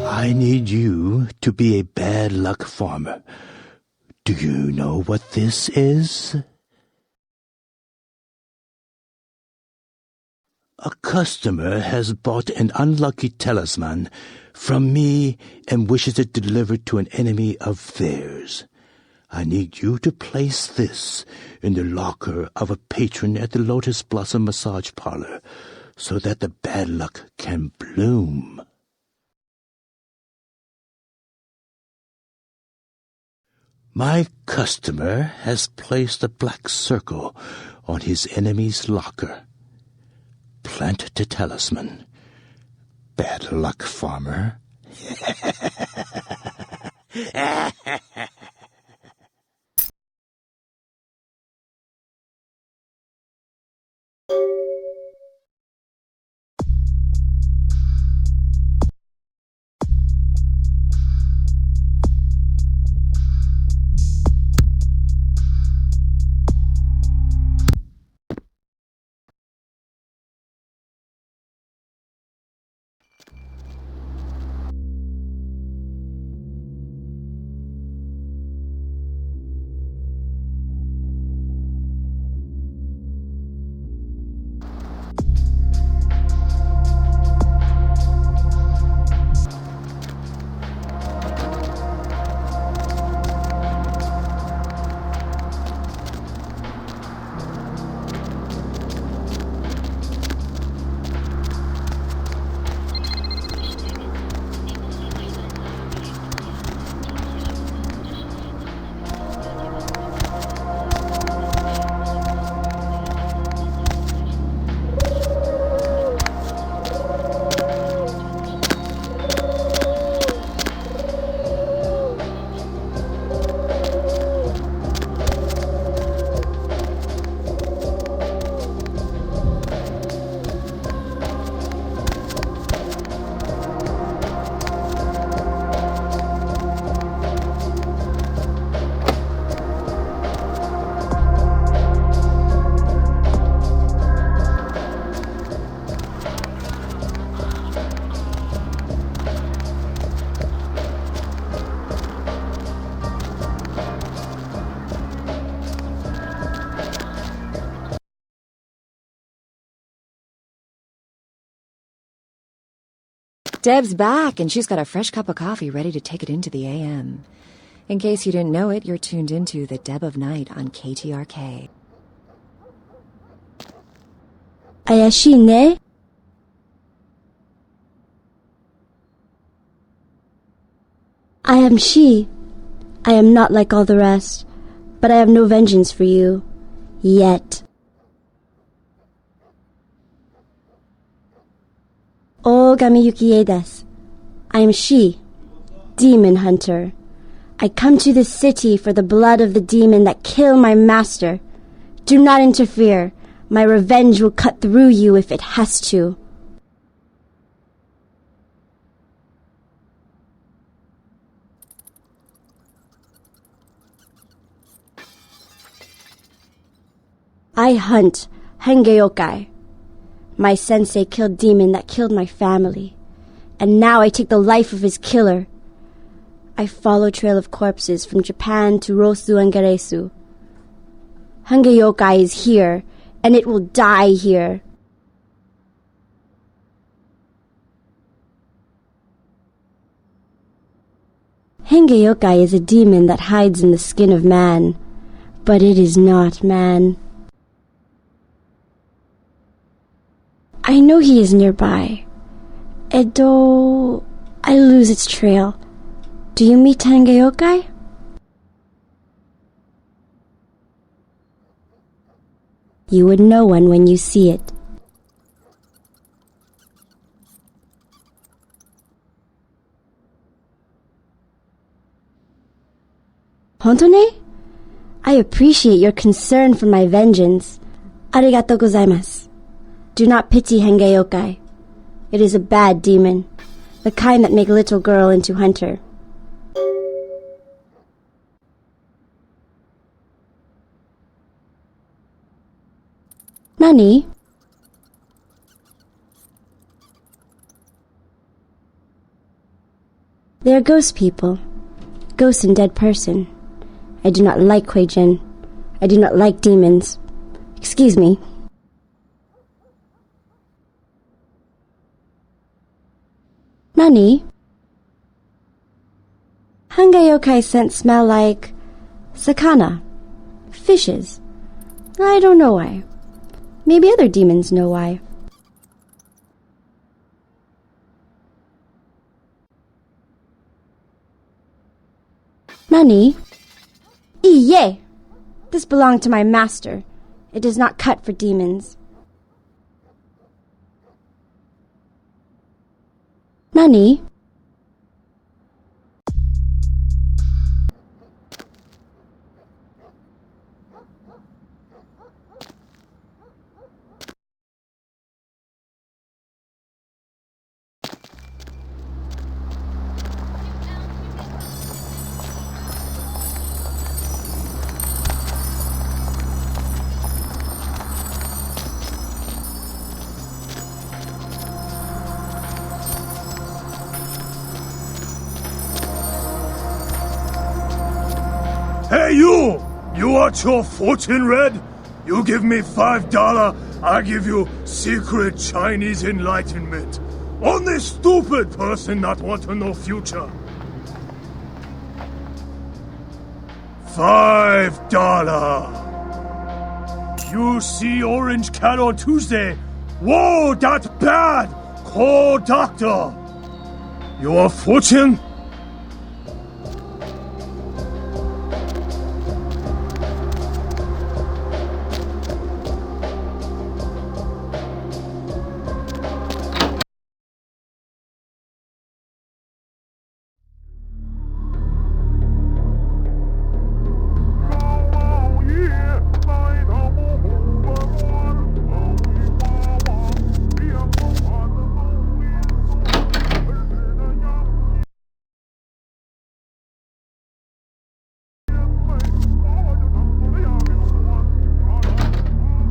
I need you to be a bad luck farmer. Do you know what this is? A customer has bought an unlucky talisman from me and wishes it delivered to an enemy of theirs. I need you to place this in the locker of a patron at the Lotus Blossom Massage Parlor so that the bad luck can bloom. My customer has placed a black circle on his enemy's locker. Plant the talisman. Bad luck, farmer. Deb's back, and she's got a fresh cup of coffee ready to take it into the AM. In case you didn't know it, you're tuned into the Deb of Night on KTRK. Ayashi ne? I am she. I am not like all the rest, but I have no vengeance for you. Yet. Ogami Yukie desu. I am she, demon hunter. I come to this city for the blood of the demon that killed my master. Do not interfere. My revenge will cut through you if it has to. I hunt Hengeyokai. My sensei killed demon that killed my family, and now I take the life of his killer. I follow trail of corpses from Japan to Rosu and Garesu. Hengeyokai is here, and it will die here. Hengeyokai is a demon that hides in the skin of man, but it is not man. I know he is nearby. Edo... I lose its trail. Do you meet Hengeyokai? You would know one when you see it. Hontone? I appreciate your concern for my vengeance. Arigatou gozaimasu. Do not pity Hengeyokai. It is a bad demon, the kind that make little girl into hunter. Nani? They are ghost people. Ghost and dead person. I do not like Kuei-jin. I do not like demons. Excuse me. Nani? Hengeyokai scent smell like... sakana. Fishes. I don't know why. Maybe other demons know why. Nani? Iye! This belonged to my master. It is not cut for demons. Nani? Hey, you! You want your fortune read? You give me $5, I give you secret Chinese enlightenment. Only stupid person not want to know future. $5. You see orange cat on Tuesday. Whoa, that's bad! Call doctor. Your fortune?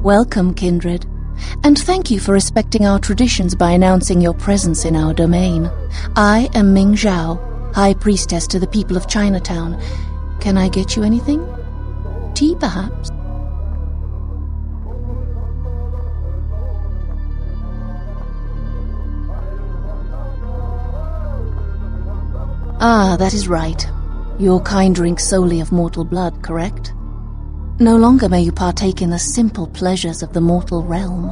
Welcome, kindred, and thank you for respecting our traditions by announcing your presence in our domain. I am Ming Zhao, High Priestess to the people of Chinatown. Can I get you anything? Tea, perhaps? Ah, that is right. Your kind drink solely of mortal blood, correct? No longer may you partake in the simple pleasures of the mortal realm.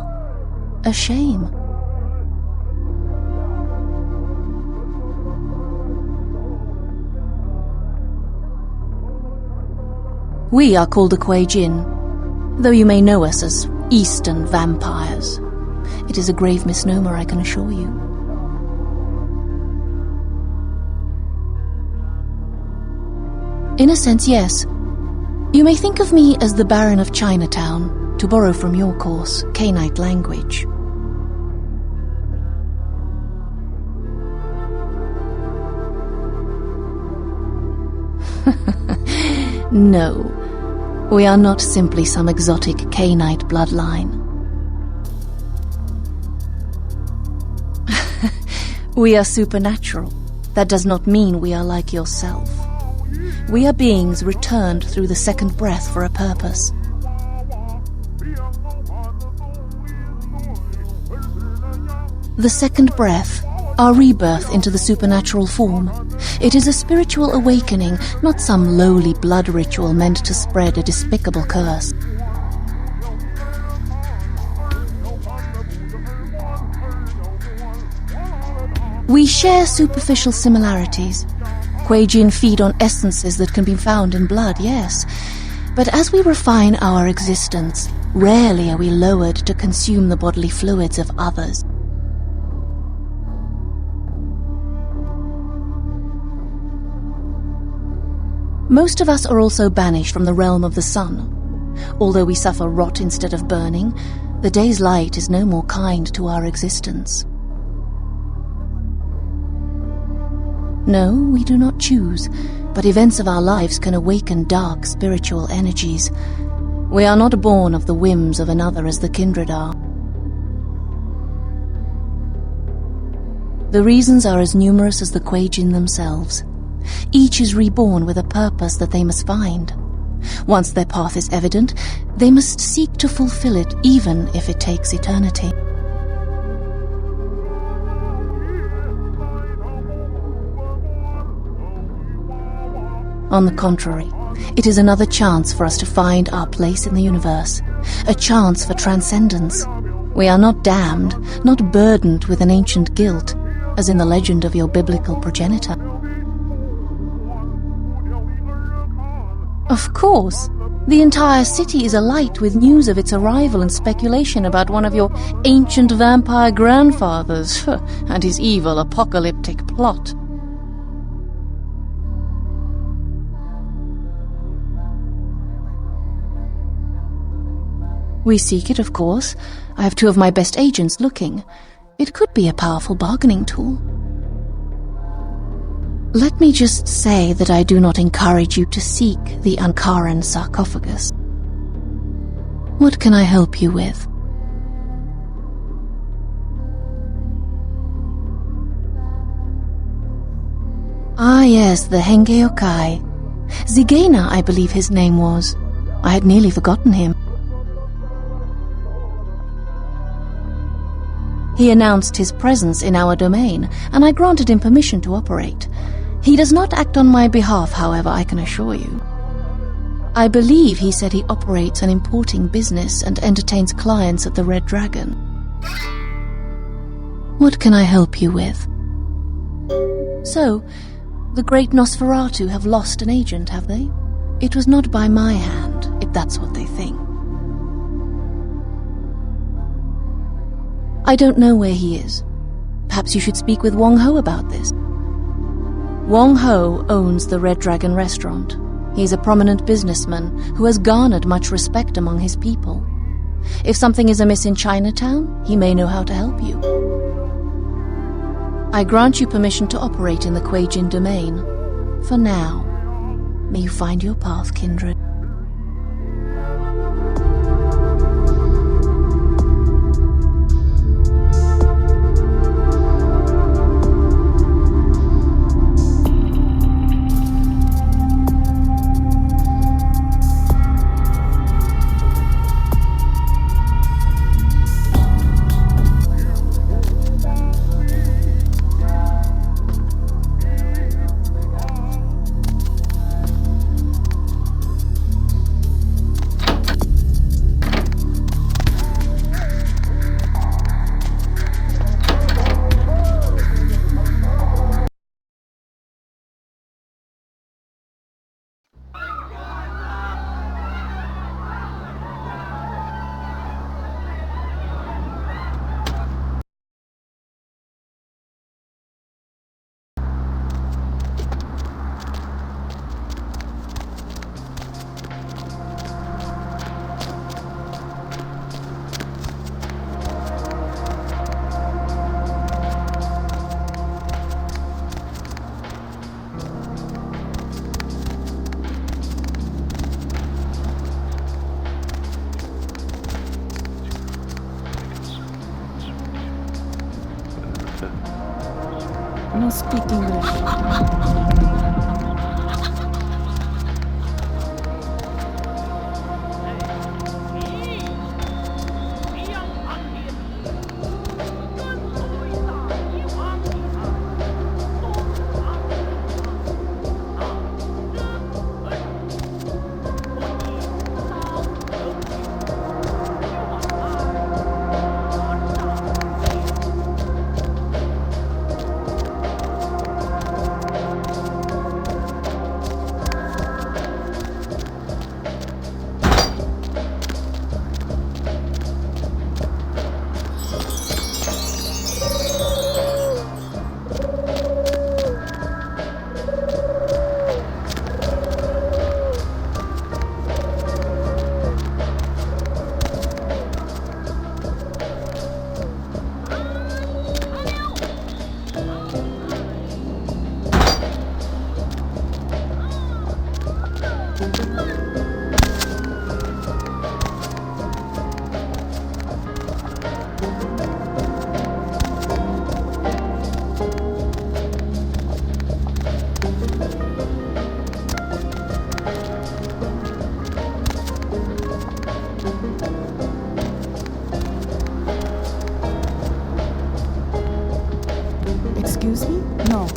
A shame. We are called the Kuei-jin, though you may know us as Eastern vampires. It is a grave misnomer, I can assure you. In a sense, yes. You may think of me as the Baron of Chinatown, to borrow from your course, Cainite language. No, we are not simply some exotic Cainite bloodline. We are supernatural. That does not mean we are like yourself. We are beings returned through the second breath for a purpose. The second breath our rebirth into the supernatural form. It is a spiritual awakening, not some lowly blood ritual meant to spread a despicable curse. We share superficial similarities. Kuei-jin feed on essences that can be found in blood, yes. But as we refine our existence, rarely are we lowered to consume the bodily fluids of others. Most of us are also banished from the realm of the sun. Although we suffer rot instead of burning, the day's light is no more kind to our existence. No, we do not choose, but events of our lives can awaken dark spiritual energies. We are not born of the whims of another as the kindred are. The reasons are as numerous as the Kuei-jin themselves. Each is reborn with a purpose that they must find. Once their path is evident, they must seek to fulfill it, even if it takes eternity. On the contrary, it is another chance for us to find our place in the universe, a chance for transcendence. We are not damned, not burdened with an ancient guilt, as in the legend of your biblical progenitor. Of course, the entire city is alight with news of its arrival and speculation about one of your ancient vampire grandfathers and his evil apocalyptic plot. We seek it, of course. I have two of my best agents looking. It could be a powerful bargaining tool. Let me just say that I do not encourage you to seek the Ankaran sarcophagus. What can I help you with? Ah yes, the Hengeyokai. Zigena, I believe his name was. I had nearly forgotten him. He announced his presence in our domain, and I granted him permission to operate. He does not act on my behalf, however, I can assure you. I believe he said he operates an importing business and entertains clients at the Red Dragon. What can I help you with? So, the great Nosferatu have lost an agent, have they? It was not by my hand, if that's what they think. I don't know where he is. Perhaps you should speak with Wong Ho about this. Wong Ho owns the Red Dragon restaurant. He's a prominent businessman who has garnered much respect among his people. If something is amiss in Chinatown, he may know how to help you. I grant you permission to operate in the Kuei-jin domain. For now. May you find your path, kindred. No speak English. Excuse me? No.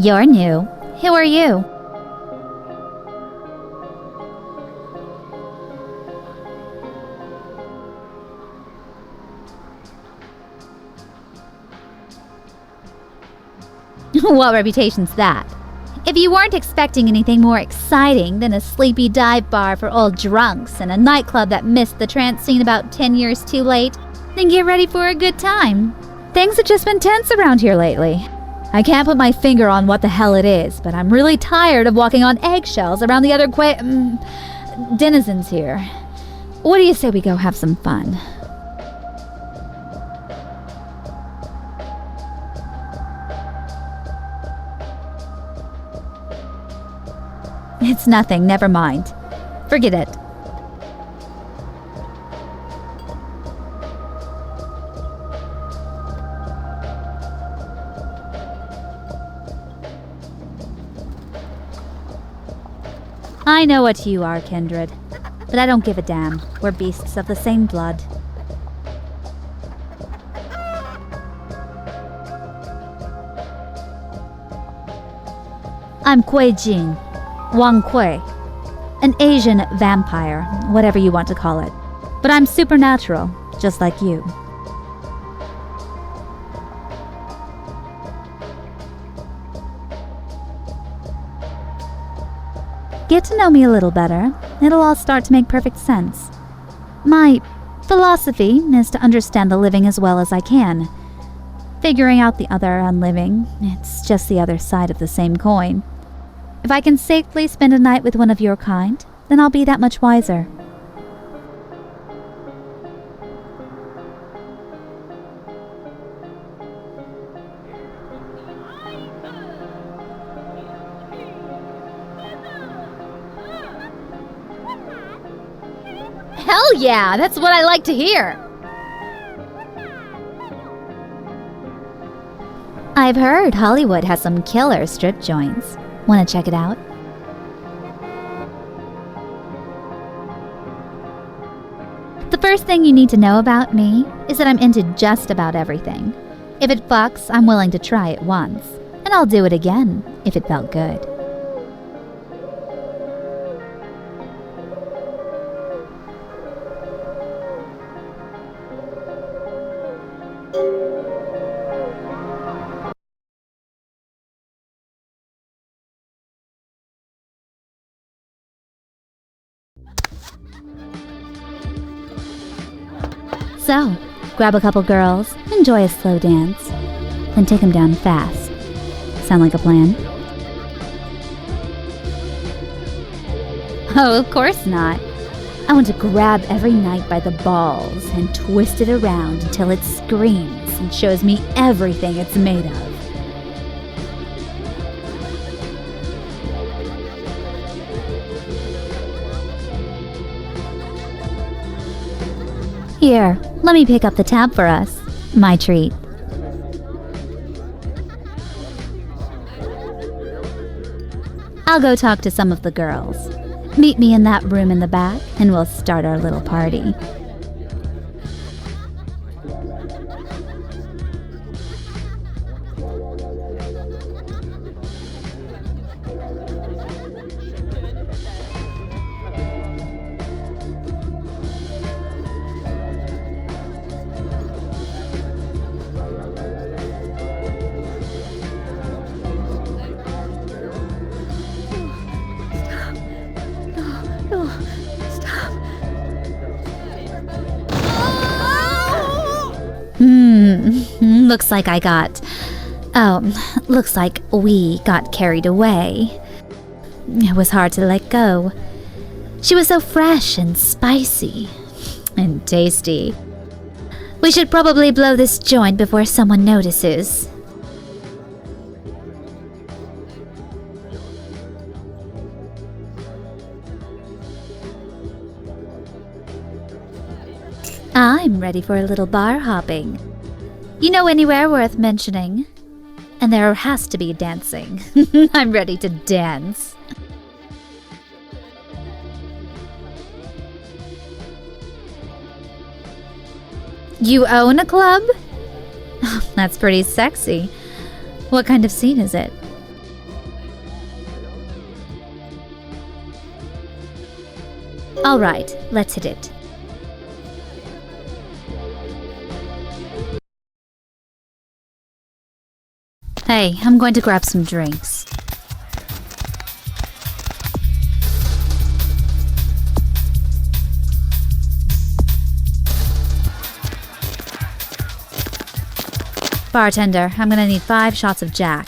You're new. Who are you? What reputation's that? If you weren't expecting anything more exciting than a sleepy dive bar for old drunks and a nightclub that missed the trance scene about 10 years too late, then get ready for a good time. Things have just been tense around here lately. I can't put my finger on what the hell it is, but I'm really tired of walking on eggshells around the other denizens here. What do you say we go have some fun? It's nothing, never mind. Forget it. I know what you are, kindred, but I don't give a damn. We're beasts of the same blood. I'm Kui Jing, Wang Kui, an Asian vampire, whatever you want to call it. But I'm supernatural, just like you. Get to know me a little better. It'll all start to make perfect sense. My philosophy is to understand the living as well as I can. Figuring out the other unliving, it's just the other side of the same coin. If I can safely spend a night with one of your kind, then I'll be that much wiser. Hell yeah, that's what I like to hear. I've heard Hollywood has some killer strip joints. Want to check it out? The first thing you need to know about me is that I'm into just about everything. If it fucks, I'm willing to try it once. And I'll do it again if it felt good. So, grab a couple girls, enjoy a slow dance, then take them down fast. Sound like a plan? Oh, of course not. I want to grab every knight by the balls and twist it around until it screams and shows me everything it's made of. Here, let me pick up the tab for us. My treat. I'll go talk to some of the girls. Meet me in that room in the back, and we'll start our little party. Looks like we got carried away. It was hard to let go. She was so fresh and spicy and tasty. We should probably blow this joint before someone notices. I'm ready for a little bar hopping. You know anywhere worth mentioning? And there has to be dancing. I'm ready to dance. You own a club? That's pretty sexy. What kind of scene is it? All right, let's hit it. Hey, I'm going to grab some drinks. Bartender, I'm gonna need 5 shots of Jack.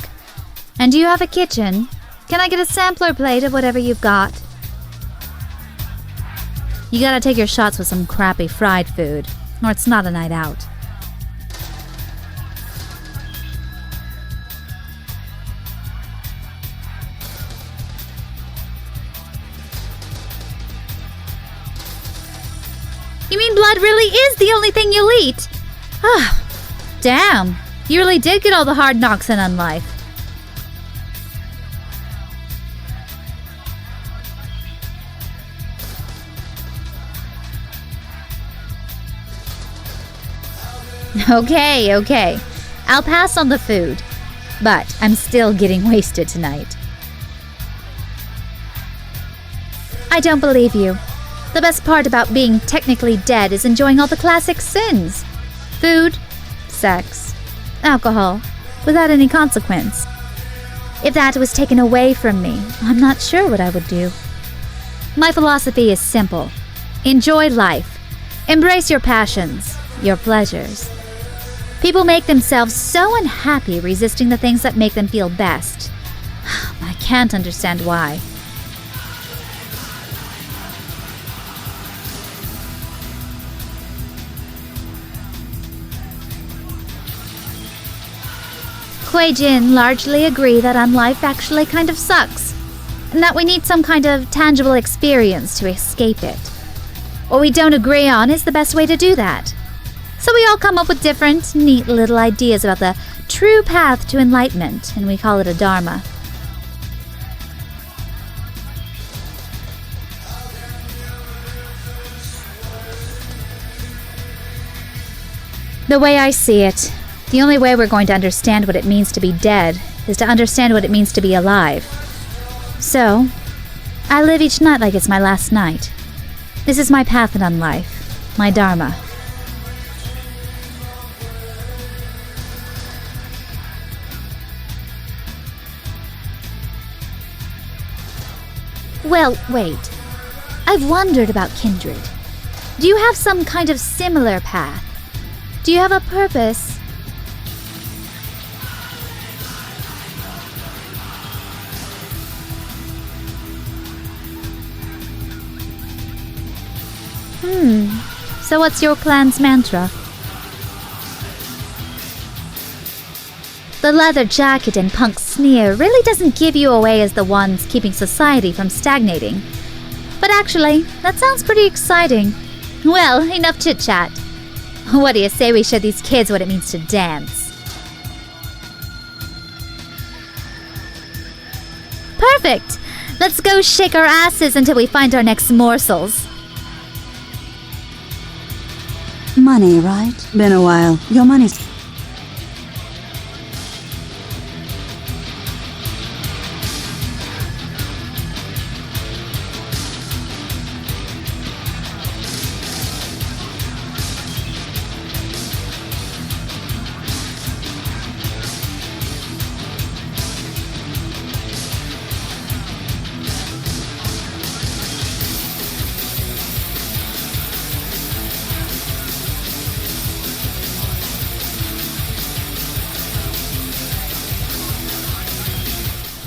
And do you have a kitchen? Can I get a sampler plate of whatever you've got? You gotta take your shots with some crappy fried food, or it's not a night out. You mean blood really is the only thing you'll eat? Ah, damn. You really did get all the hard knocks in on life. Okay. I'll pass on the food. But I'm still getting wasted tonight. I don't believe you. The best part about being technically dead is enjoying all the classic sins. Food, sex, alcohol, without any consequence. If that was taken away from me, I'm not sure what I would do. My philosophy is simple. Enjoy life. Embrace your passions, your pleasures. People make themselves so unhappy resisting the things that make them feel best. I can't understand why. Hui Jin largely agree that life actually kind of sucks, and that we need some kind of tangible experience to escape it. What we don't agree on is the best way to do that. So we all come up with different, neat little ideas about the true path to enlightenment, and we call it a dharma. The way I see it, the only way we're going to understand what it means to be dead is to understand what it means to be alive. So, I live each night like it's my last night. This is my path in life, my dharma. Well, wait. I've wondered about kindred. Do you have some kind of similar path? Do you have a purpose? So what's your clan's mantra? The leather jacket and punk sneer really doesn't give you away as the ones keeping society from stagnating. But actually, that sounds pretty exciting. Well, enough chit-chat. What do you say we show these kids what it means to dance? Perfect! Let's go shake our asses until we find our next morsels. Money, right? Been a while. Your money's...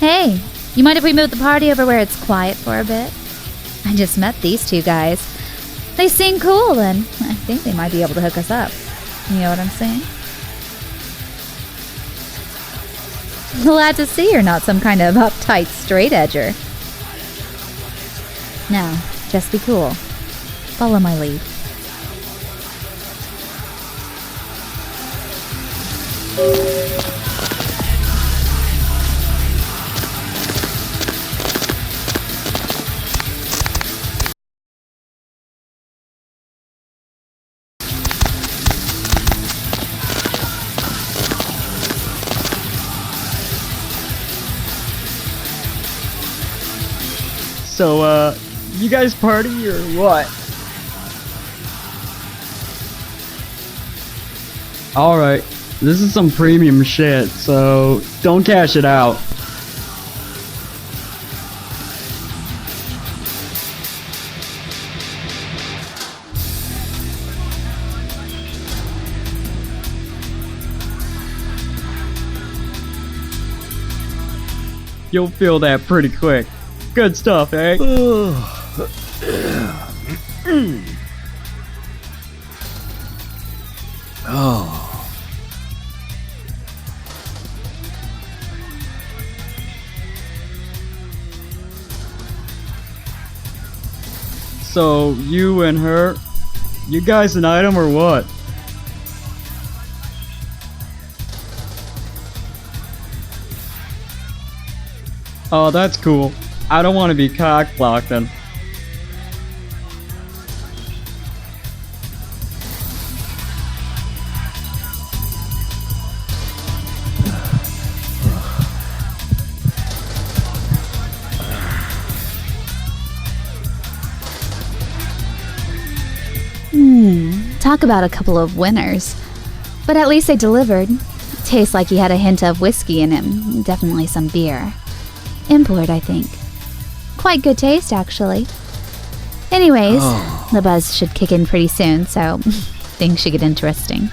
Hey, you mind if we move the party over where it's quiet for a bit? I just met these two guys. They seem cool, and I think they might be able to hook us up. You know what I'm saying? Glad to see you're not some kind of uptight straight-edger. No, just be cool. Follow my lead. So, you guys party or what? Alright, this is some premium shit, so don't cash it out. You'll feel that pretty quick. Good stuff, eh? Oh. So, you and her, you guys an item or what? Oh, that's cool. I don't want to be cock-blocked then. Talk about a couple of winners. But at least they delivered. Tastes like he had a hint of whiskey in him. Definitely some beer. Import, I think. Quite good taste, actually. Anyways, the buzz should kick in pretty soon, so things should get interesting.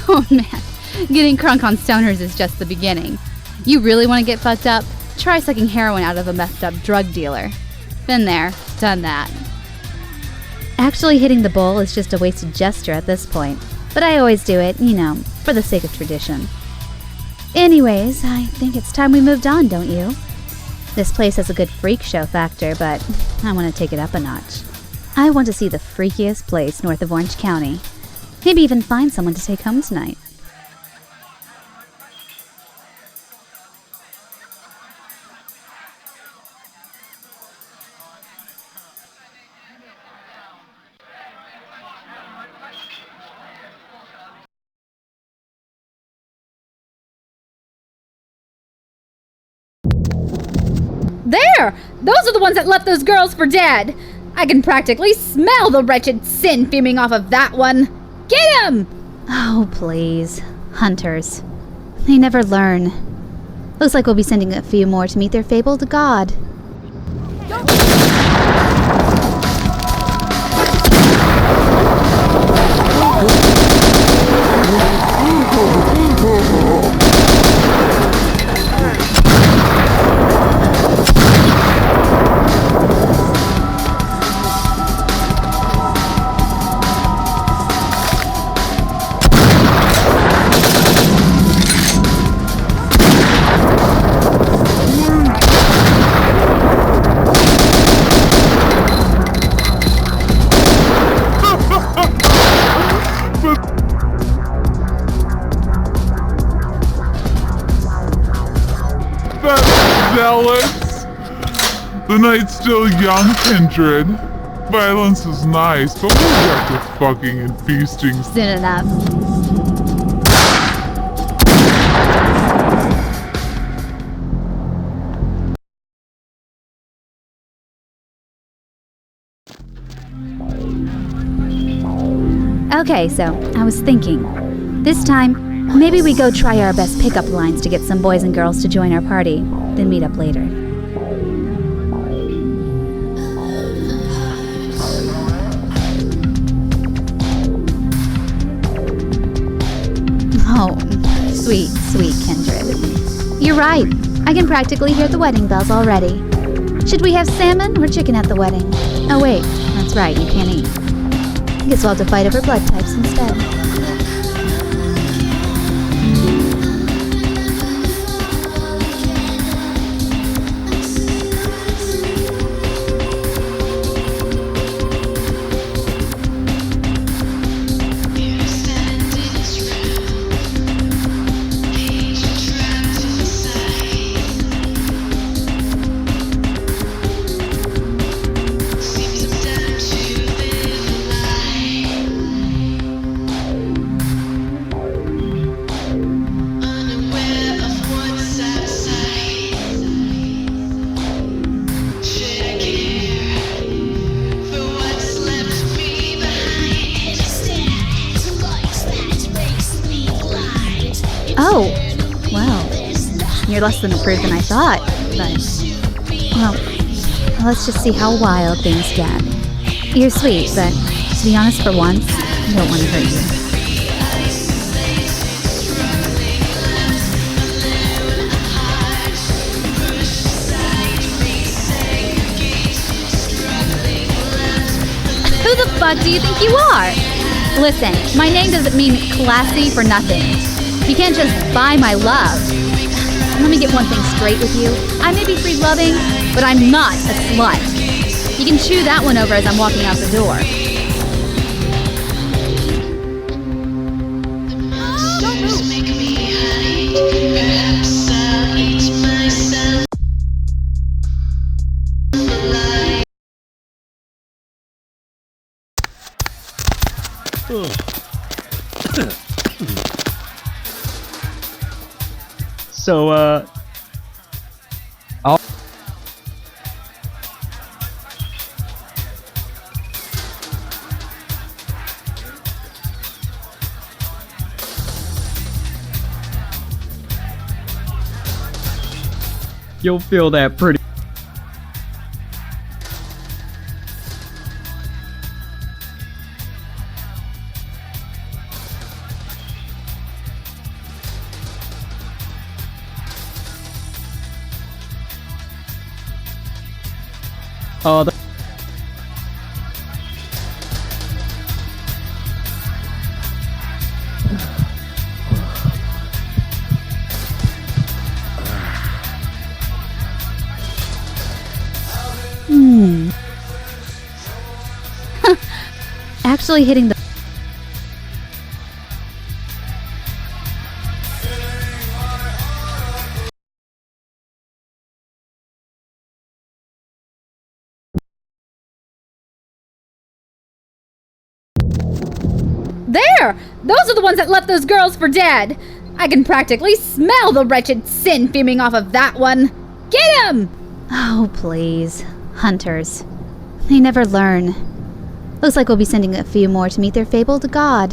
Oh man, getting crunk on stoners is just the beginning. You really want to get fucked up? Try sucking heroin out of a messed up drug dealer. Been there, done that. Actually hitting the bowl is just a wasted gesture at this point, but I always do it, you know, for the sake of tradition. Anyways, I think it's time we moved on, don't you? This place has a good freak show factor, but I want to take it up a notch. I want to see the freakiest place north of Orange County. Maybe even find someone to take home tonight. There! Those are the ones that left those girls for dead! I can practically smell the wretched sin fuming off of that one! Get him! Oh, please. Hunters. They never learn. Looks like we'll be sending a few more to meet their fabled god. Jealous? The night's still young, Kindred. Violence is nice, but we got to fucking and feasting soon enough. Okay, so I was thinking, this time, maybe we go try our best pickup lines to get some boys and girls to join our party, then meet up later. Oh, sweet, sweet Kindred. You're right. I can practically hear the wedding bells already. Should we have salmon or chicken at the wedding? Oh wait, that's right, you can't eat. Guess we'll have to fight over blood types instead. Oh, well, you're less than approved than I thought, but, well, let's just see how wild things get. You're sweet, but to be honest, for once, I don't want to hurt you. Who the fuck do you think you are? Listen, my name doesn't mean classy for nothing. You can't just buy my love. Let me get one thing straight with you. I may be free-loving, but I'm not a slut. You can chew that one over as I'm walking out the door. So, I'll... You'll feel that pretty... Oh, Actually hitting the... There! Those are the ones that left those girls for dead! I can practically smell the wretched sin fuming off of that one! Get him! Oh, please. Hunters. They never learn. Looks like we'll be sending a few more to meet their fabled god.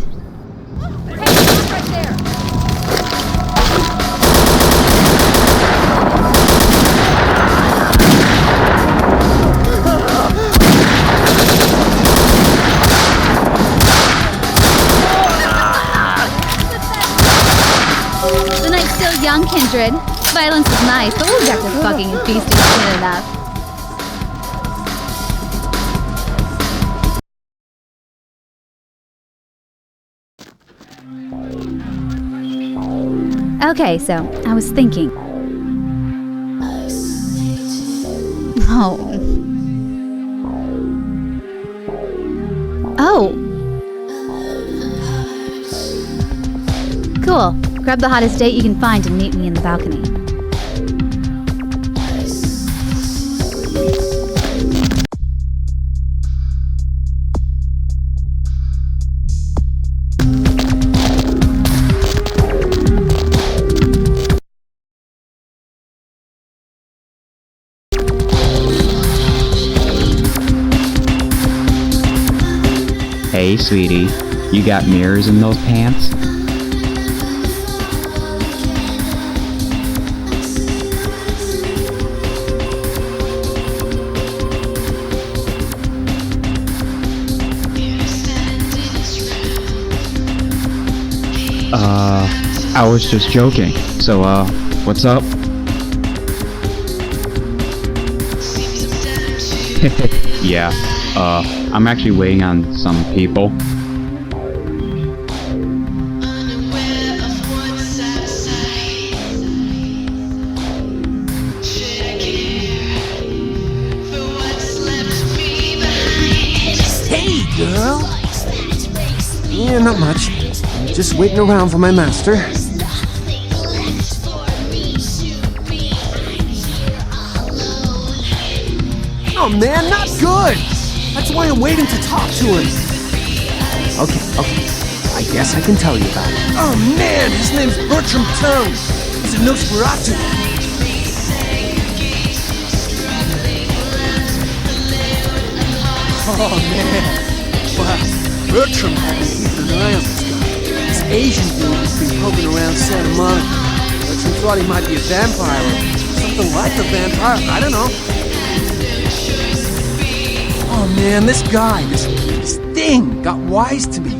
The night's still young, Kindred. Violence is nice, but we'll get to fucking and feasting soon enough. Okay, so I was thinking. Oh. Oh. Cool. Grab the hottest date you can find and meet me in the balcony. Hey, sweetie, you got mirrors in those pants? I was just joking. So, what's up? Yeah, I'm actually waiting on some people. Hey, girl! Yeah, not much. Just waiting around for my master. Oh man, not good! That's why I'm waiting to talk to him. Okay. I guess I can tell you about it. Oh man, his name's Bertram Tongue. He's a Nosferatu. Oh man. Wow. Bertram had me keeping an eye on this guy. This Asian dude who's been poking around Santa Monica. Bertram thought he might be a vampire or something like a vampire. I don't know. Oh man, this guy, this thing got wise to me.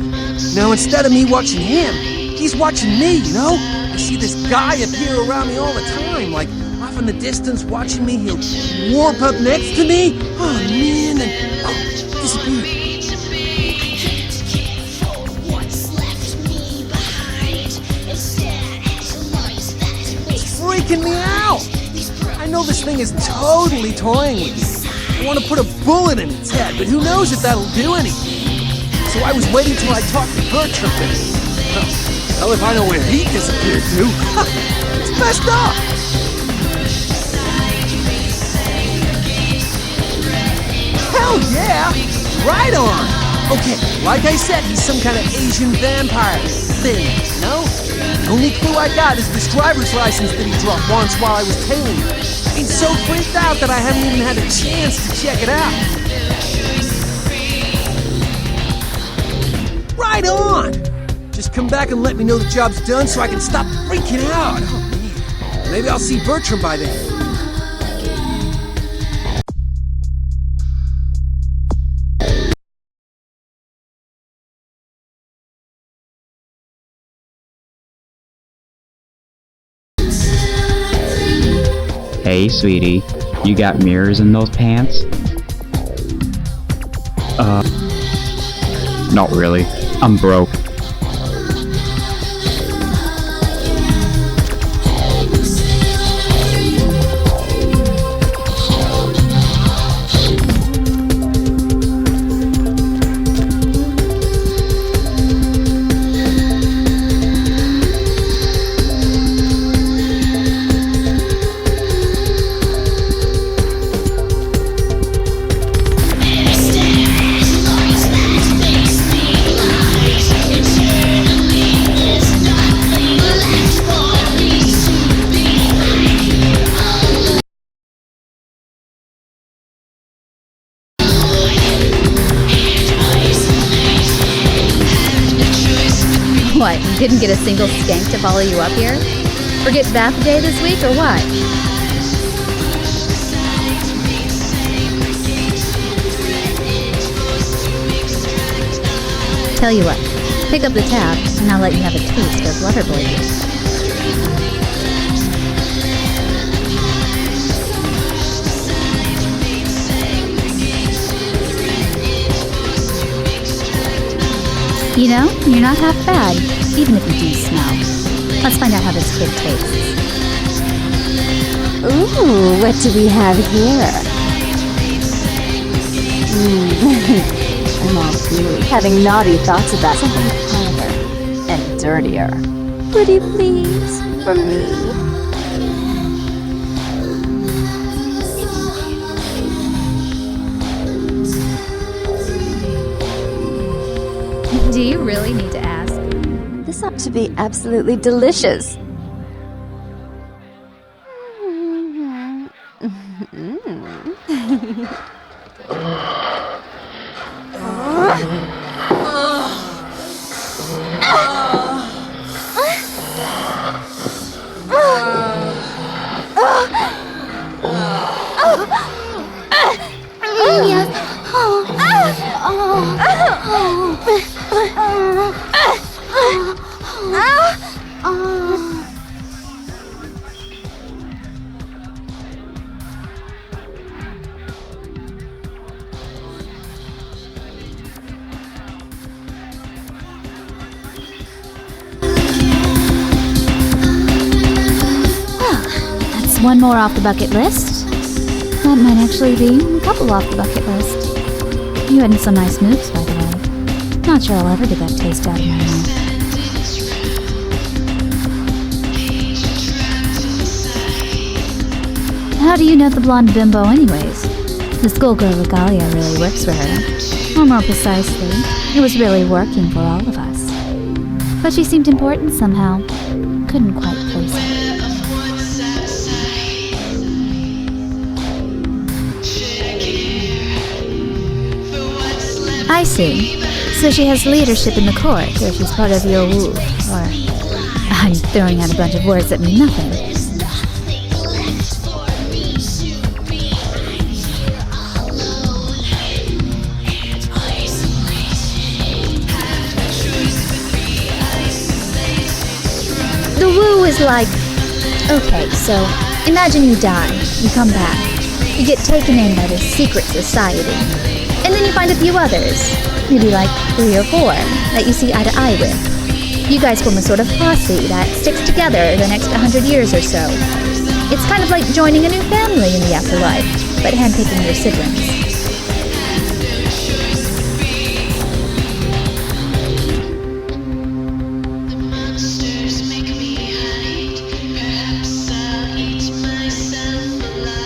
Now instead of me watching him, he's watching me, you know? I see this guy appear around me all the time, like off in the distance watching me. He'll warp up next to me. Oh man, and disappear. It's freaking me out. I know this thing is totally toying with me. I want to put a bullet in its head, but who knows if that'll do anything. So I was waiting till I talked to Bertram. Well, if I know where he disappeared to, it's messed up. Hell yeah! Right on! Okay, like I said, he's some kind of Asian vampire thing, you know? The only clue I got is this driver's license that he dropped once while I was tailing him. I'm so freaked out that I haven't even had a chance to check it out. Right on! Just come back and let me know the job's done so I can stop freaking out. Oh, man. Maybe I'll see Bertram by then. Hey, sweetie. You got mirrors in those pants? Not really. I'm broke. What, you didn't get a single skank to follow you up here? Forget bath day this week, or what? Tell you what, pick up the tab, and I'll let you have a taste of Loverboy. You know, you're not half bad, even if you do smell. Let's find out how this kid tastes. Ooh, what do we have here? I'm all gooey, having naughty thoughts about something harder and dirtier. Pretty please, for me. Do you really need to ask? This ought to be absolutely delicious. one more off the bucket list. That might actually be a couple off the bucket list. You had some nice moves, by the way. Not sure I'll ever get that taste out of my mouth. How do you know the blonde bimbo anyways? The schoolgirl regalia really works for her. Or more precisely, it was really working for all of us. But she seemed important somehow. Couldn't quite place it. I see. So she has leadership in the court, or she's part of your woo, or... I'm throwing out a bunch of words that mean nothing. The woo is like... Okay, so imagine you die, you come back, you get taken in by this secret society, and then you find a few others, maybe like 3 or 4, that you see eye to eye with. You guys form a sort of posse that sticks together the next 100 years or so. It's kind of like joining a new family in the afterlife, but handpicking your siblings.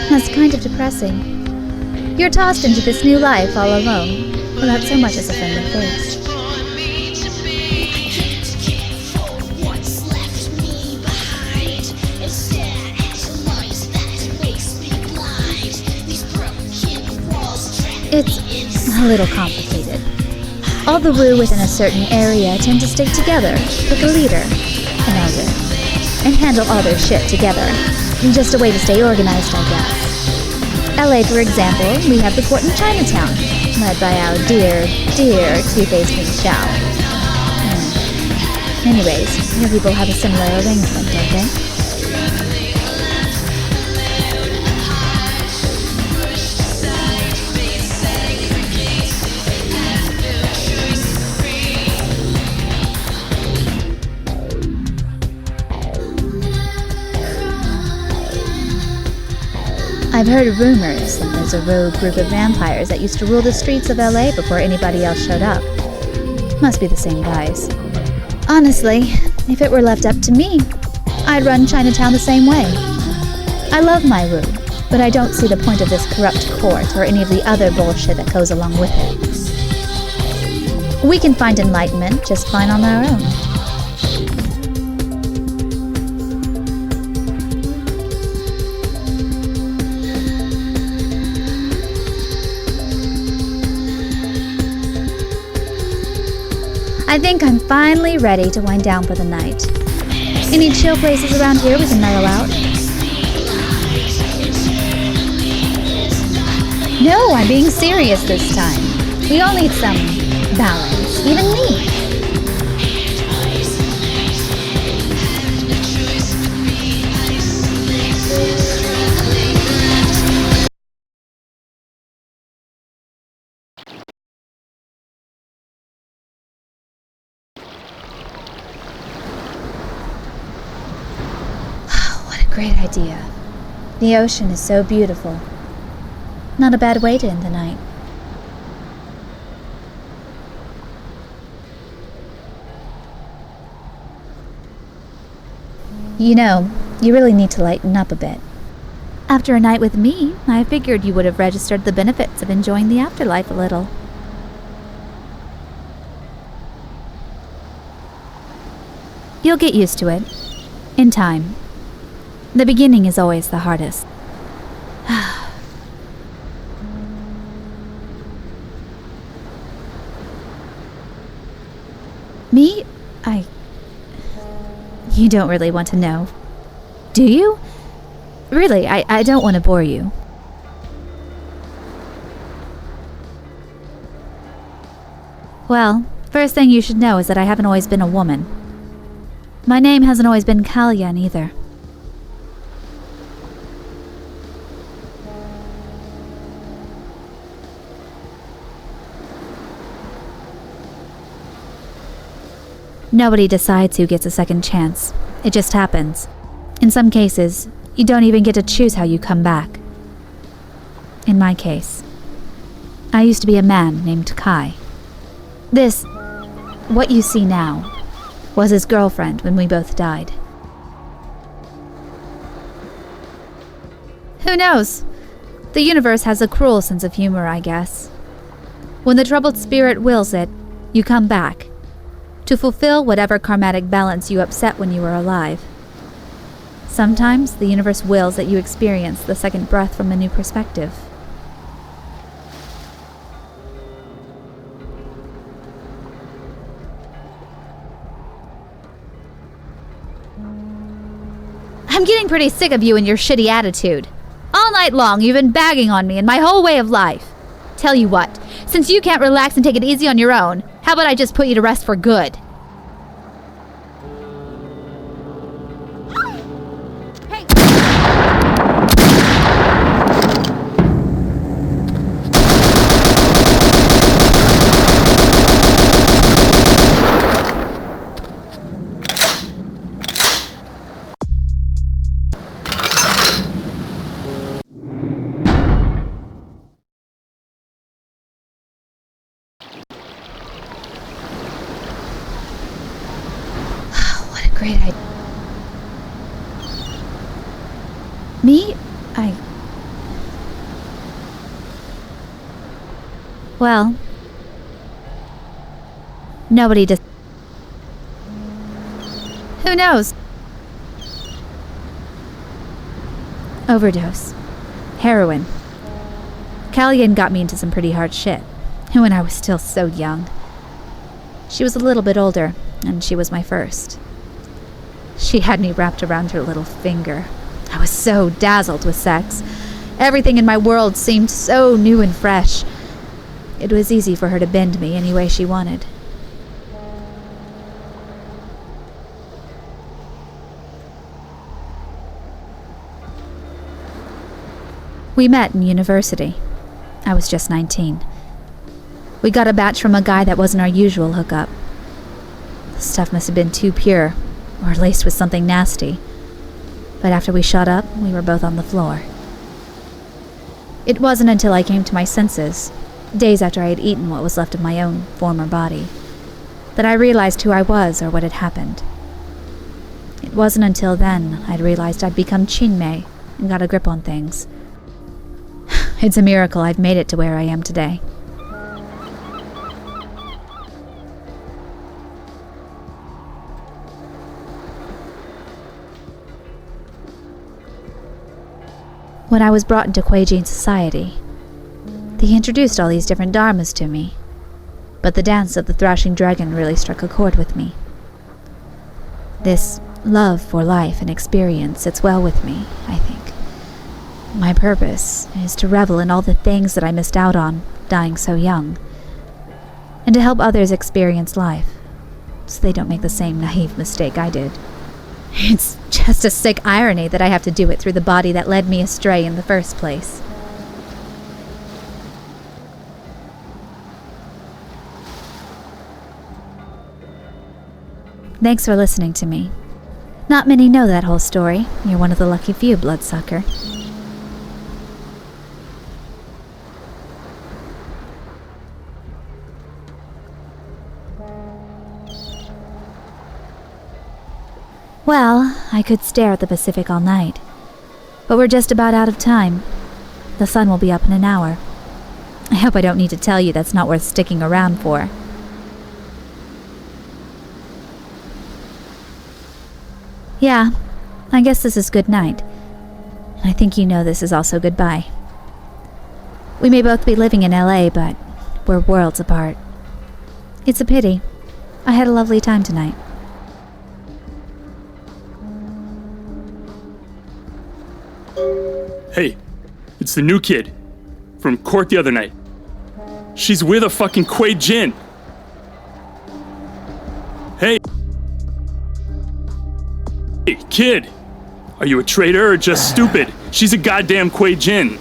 That's kind of depressing. You're tossed into this new life all alone, without so much as a friendly face. It's a little complicated. All the woo within a certain area tend to stick together, pick a leader, an elder, and handle all their shit together. Just a way to stay organized, I guess. LA, for example, we have the court in Chinatown, led by our dear, dear two-faced Ming Xiao. Anyways, your people have a similar arrangement, don't they? I've heard rumors that there's a rogue group of vampires that used to rule the streets of LA before anybody else showed up. Must be the same guys. Honestly, if it were left up to me, I'd run Chinatown the same way. I love my woo, but I don't see the point of this corrupt court or any of the other bullshit that goes along with it. We can find enlightenment just fine on our own. I think I'm finally ready to wind down for the night. Any chill places around here we can mellow out? No, I'm being serious this time. We all need some balance, even me. Great idea. The ocean is so beautiful. Not a bad way to end the night. You know, you really need to lighten up a bit. After a night with me, I figured you would have registered the benefits of enjoying the afterlife a little. You'll get used to it. In time. The beginning is always the hardest. Me? You don't really want to know. Do you? Really, I don't want to bore you. Well, first thing you should know is that I haven't always been a woman. My name hasn't always been Kalyan either. Nobody decides who gets a second chance. It just happens. In some cases, You don't even get to choose how you come back. In my case, I used to be a man named Kai. This, what you see now, was his girlfriend when we both died. Who knows? The universe has a cruel sense of humor, I guess. When the troubled spirit wills it, you come back, to fulfill whatever karmatic balance you upset when you were alive. Sometimes the universe wills that you experience the second breath from a new perspective. I'm getting pretty sick of you and your shitty attitude. All night long, you've been bagging on me and my whole way of life. Tell you what, since you can't relax and take it easy on your own, how about I just put you to rest for good? Great idea. Me? Well, nobody does. Who knows? Overdose. Heroin. Callian got me into some pretty hard shit. When I was still so young. She was a little bit older, and she was my first. She had me wrapped around her little finger. I was so dazzled with sex. Everything in my world seemed so new and fresh. It was easy for her to bend me any way she wanted. We met in university. I was just 19. We got a batch from a guy that wasn't our usual hookup. The stuff must have been too pure, or laced with something nasty. But after we shot up, we were both on the floor. It wasn't until I came to my senses, days after I had eaten what was left of my own former body, that I realized who I was or what had happened. It wasn't until then I'd realized I'd become Chinmei and got a grip on things. It's a miracle I've made it to where I am today. When I was brought into Kuei-jin society, they introduced all these different dharmas to me, but the dance of the thrashing dragon really struck a chord with me. This love for life and experience sits well with me, I think. My purpose is to revel in all the things that I missed out on, dying so young, and to help others experience life, so they don't make the same naive mistake I did. It's just a sick irony that I have to do it through the body that led me astray in the first place. Thanks for listening to me. Not many know that whole story. You're one of the lucky few, bloodsucker. Well, I could stare at the Pacific all night. But we're just about out of time. The sun will be up in an hour. I hope I don't need to tell you that's not worth sticking around for. Yeah, I guess this is good night. And I think you know this is also goodbye. We may both be living in LA, but we're worlds apart. It's a pity. I had a lovely time tonight. Hey, it's the new kid from court the other night. She's with a fucking Kuei-jin. Hey, kid, are you a traitor or just stupid? She's a goddamn Kuei-jin.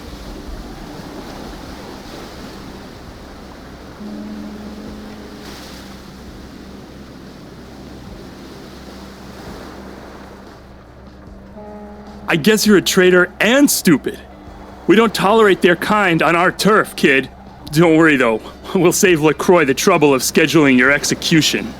I guess you're a traitor and stupid. We don't tolerate their kind on our turf, kid. Don't worry, though. We'll save LaCroix the trouble of scheduling your execution.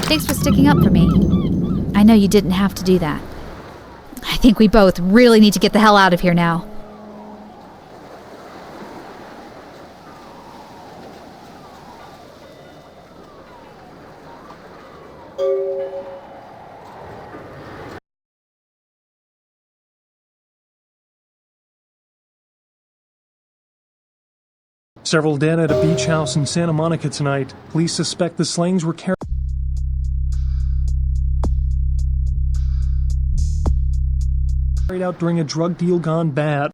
Thanks for sticking up for me. I know you didn't have to do that. I think we both really need to get the hell out of here now. Several dead at a beach house in Santa Monica tonight. Police suspect the slayings were carried out during a drug deal gone bad.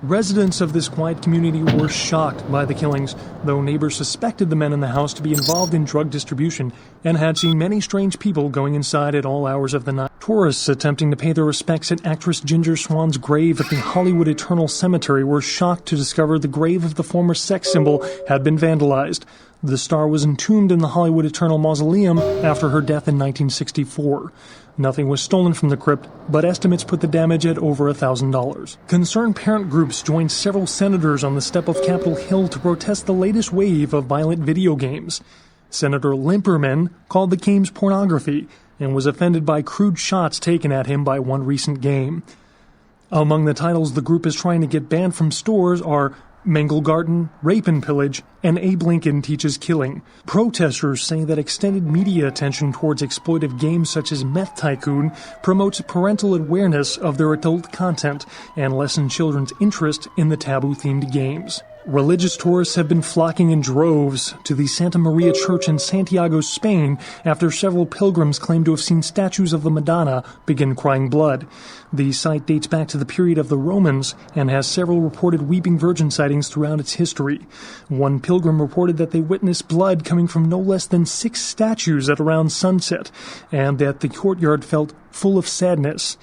Residents of this quiet community were shocked by the killings, though neighbors suspected the men in the house to be involved in drug distribution and had seen many strange people going inside at all hours of the night. Tourists attempting to pay their respects at actress Ginger Swan's grave at the Hollywood Eternal Cemetery were shocked to discover the grave of the former sex symbol had been vandalized. The star was entombed in the Hollywood Eternal Mausoleum after her death in 1964. Nothing was stolen from the crypt, but estimates put the damage at over $1,000. Concerned parent groups joined several senators on the step of Capitol Hill to protest the latest wave of violent video games. Senator Limperman called the games pornography and was offended by crude shots taken at him by one recent game. Among the titles the group is trying to get banned from stores are Mangle Garden, Rape and Pillage, and Abe Lincoln Teaches Killing. Protesters say that extended media attention towards exploitive games such as Meth Tycoon promotes parental awareness of their adult content and lessens children's interest in the taboo-themed games. Religious tourists have been flocking in droves to the Santa Maria Church in Santiago, Spain, after several pilgrims claim to have seen statues of the Madonna begin crying blood. The site dates back to the period of the Romans and has several reported Weeping Virgin sightings throughout its history. One pilgrim reported that they witnessed blood coming from no less than 6 statues at around sunset, and that the courtyard felt full of sadness.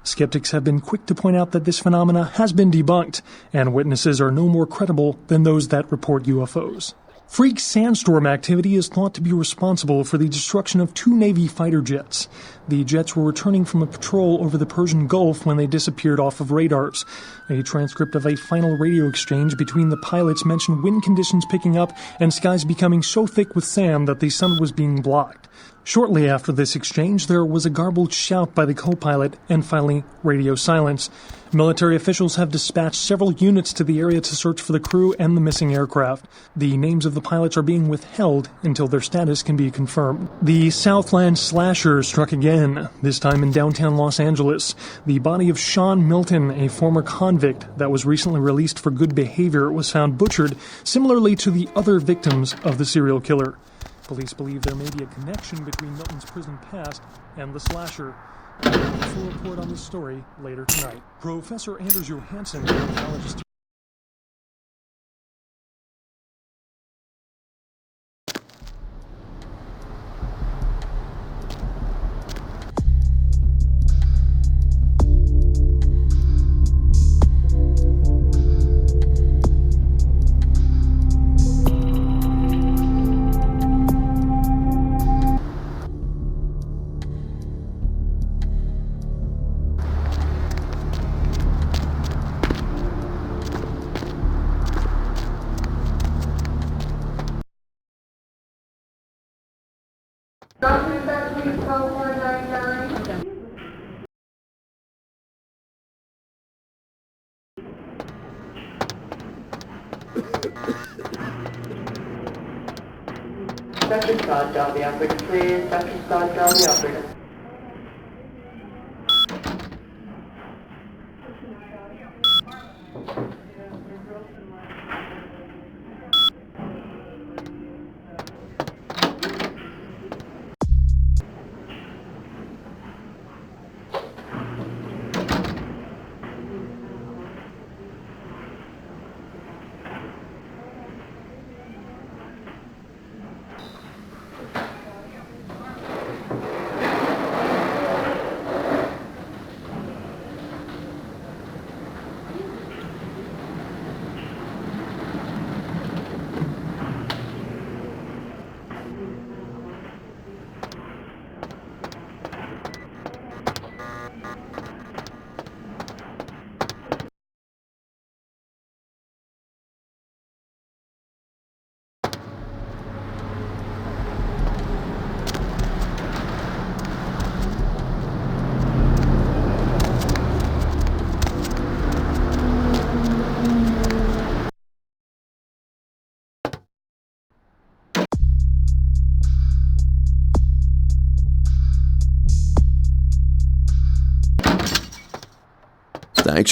Skeptics have been quick to point out that this phenomena has been debunked, and witnesses are no more credible than those that report UFOs. Freak sandstorm activity is thought to be responsible for the destruction of 2 Navy fighter jets. The jets were returning from a patrol over the Persian Gulf when they disappeared off of radars. A transcript of a final radio exchange between the pilots mentioned wind conditions picking up and skies becoming so thick with sand that the sun was being blocked. Shortly after this exchange, there was a garbled shout by the co-pilot and finally radio silence. Military officials have dispatched several units to the area to search for the crew and the missing aircraft. The names of the pilots are being withheld until their status can be confirmed. The Southland slasher struck again, this time in downtown Los Angeles. The body of Sean Milton, a former convict that was recently released for good behavior, was found butchered, similarly to the other victims of the serial killer. Police believe there may be a connection between Milton's prison past and the slasher. We'll have a full report on this story later tonight. Professor Anders Johansson, a biologist. Dr. Scott, Dobby operator, please. Dr. Scott, Dobby operator.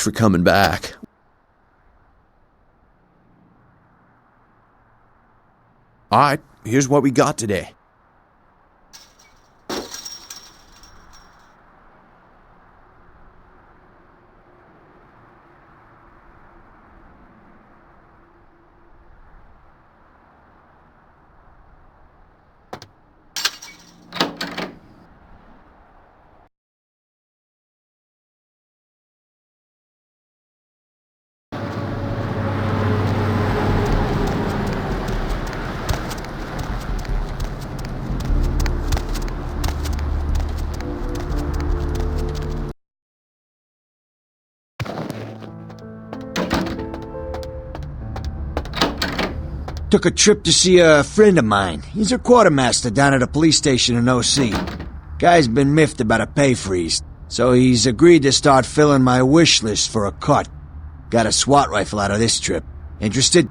for coming back. Alright, here's what we got today. Took a trip to see a friend of mine. He's a quartermaster down at a police station in OC. Guy's been miffed about a pay freeze, so he's agreed to start filling my wish list for a cut. Got a SWAT rifle out of this trip. Interested?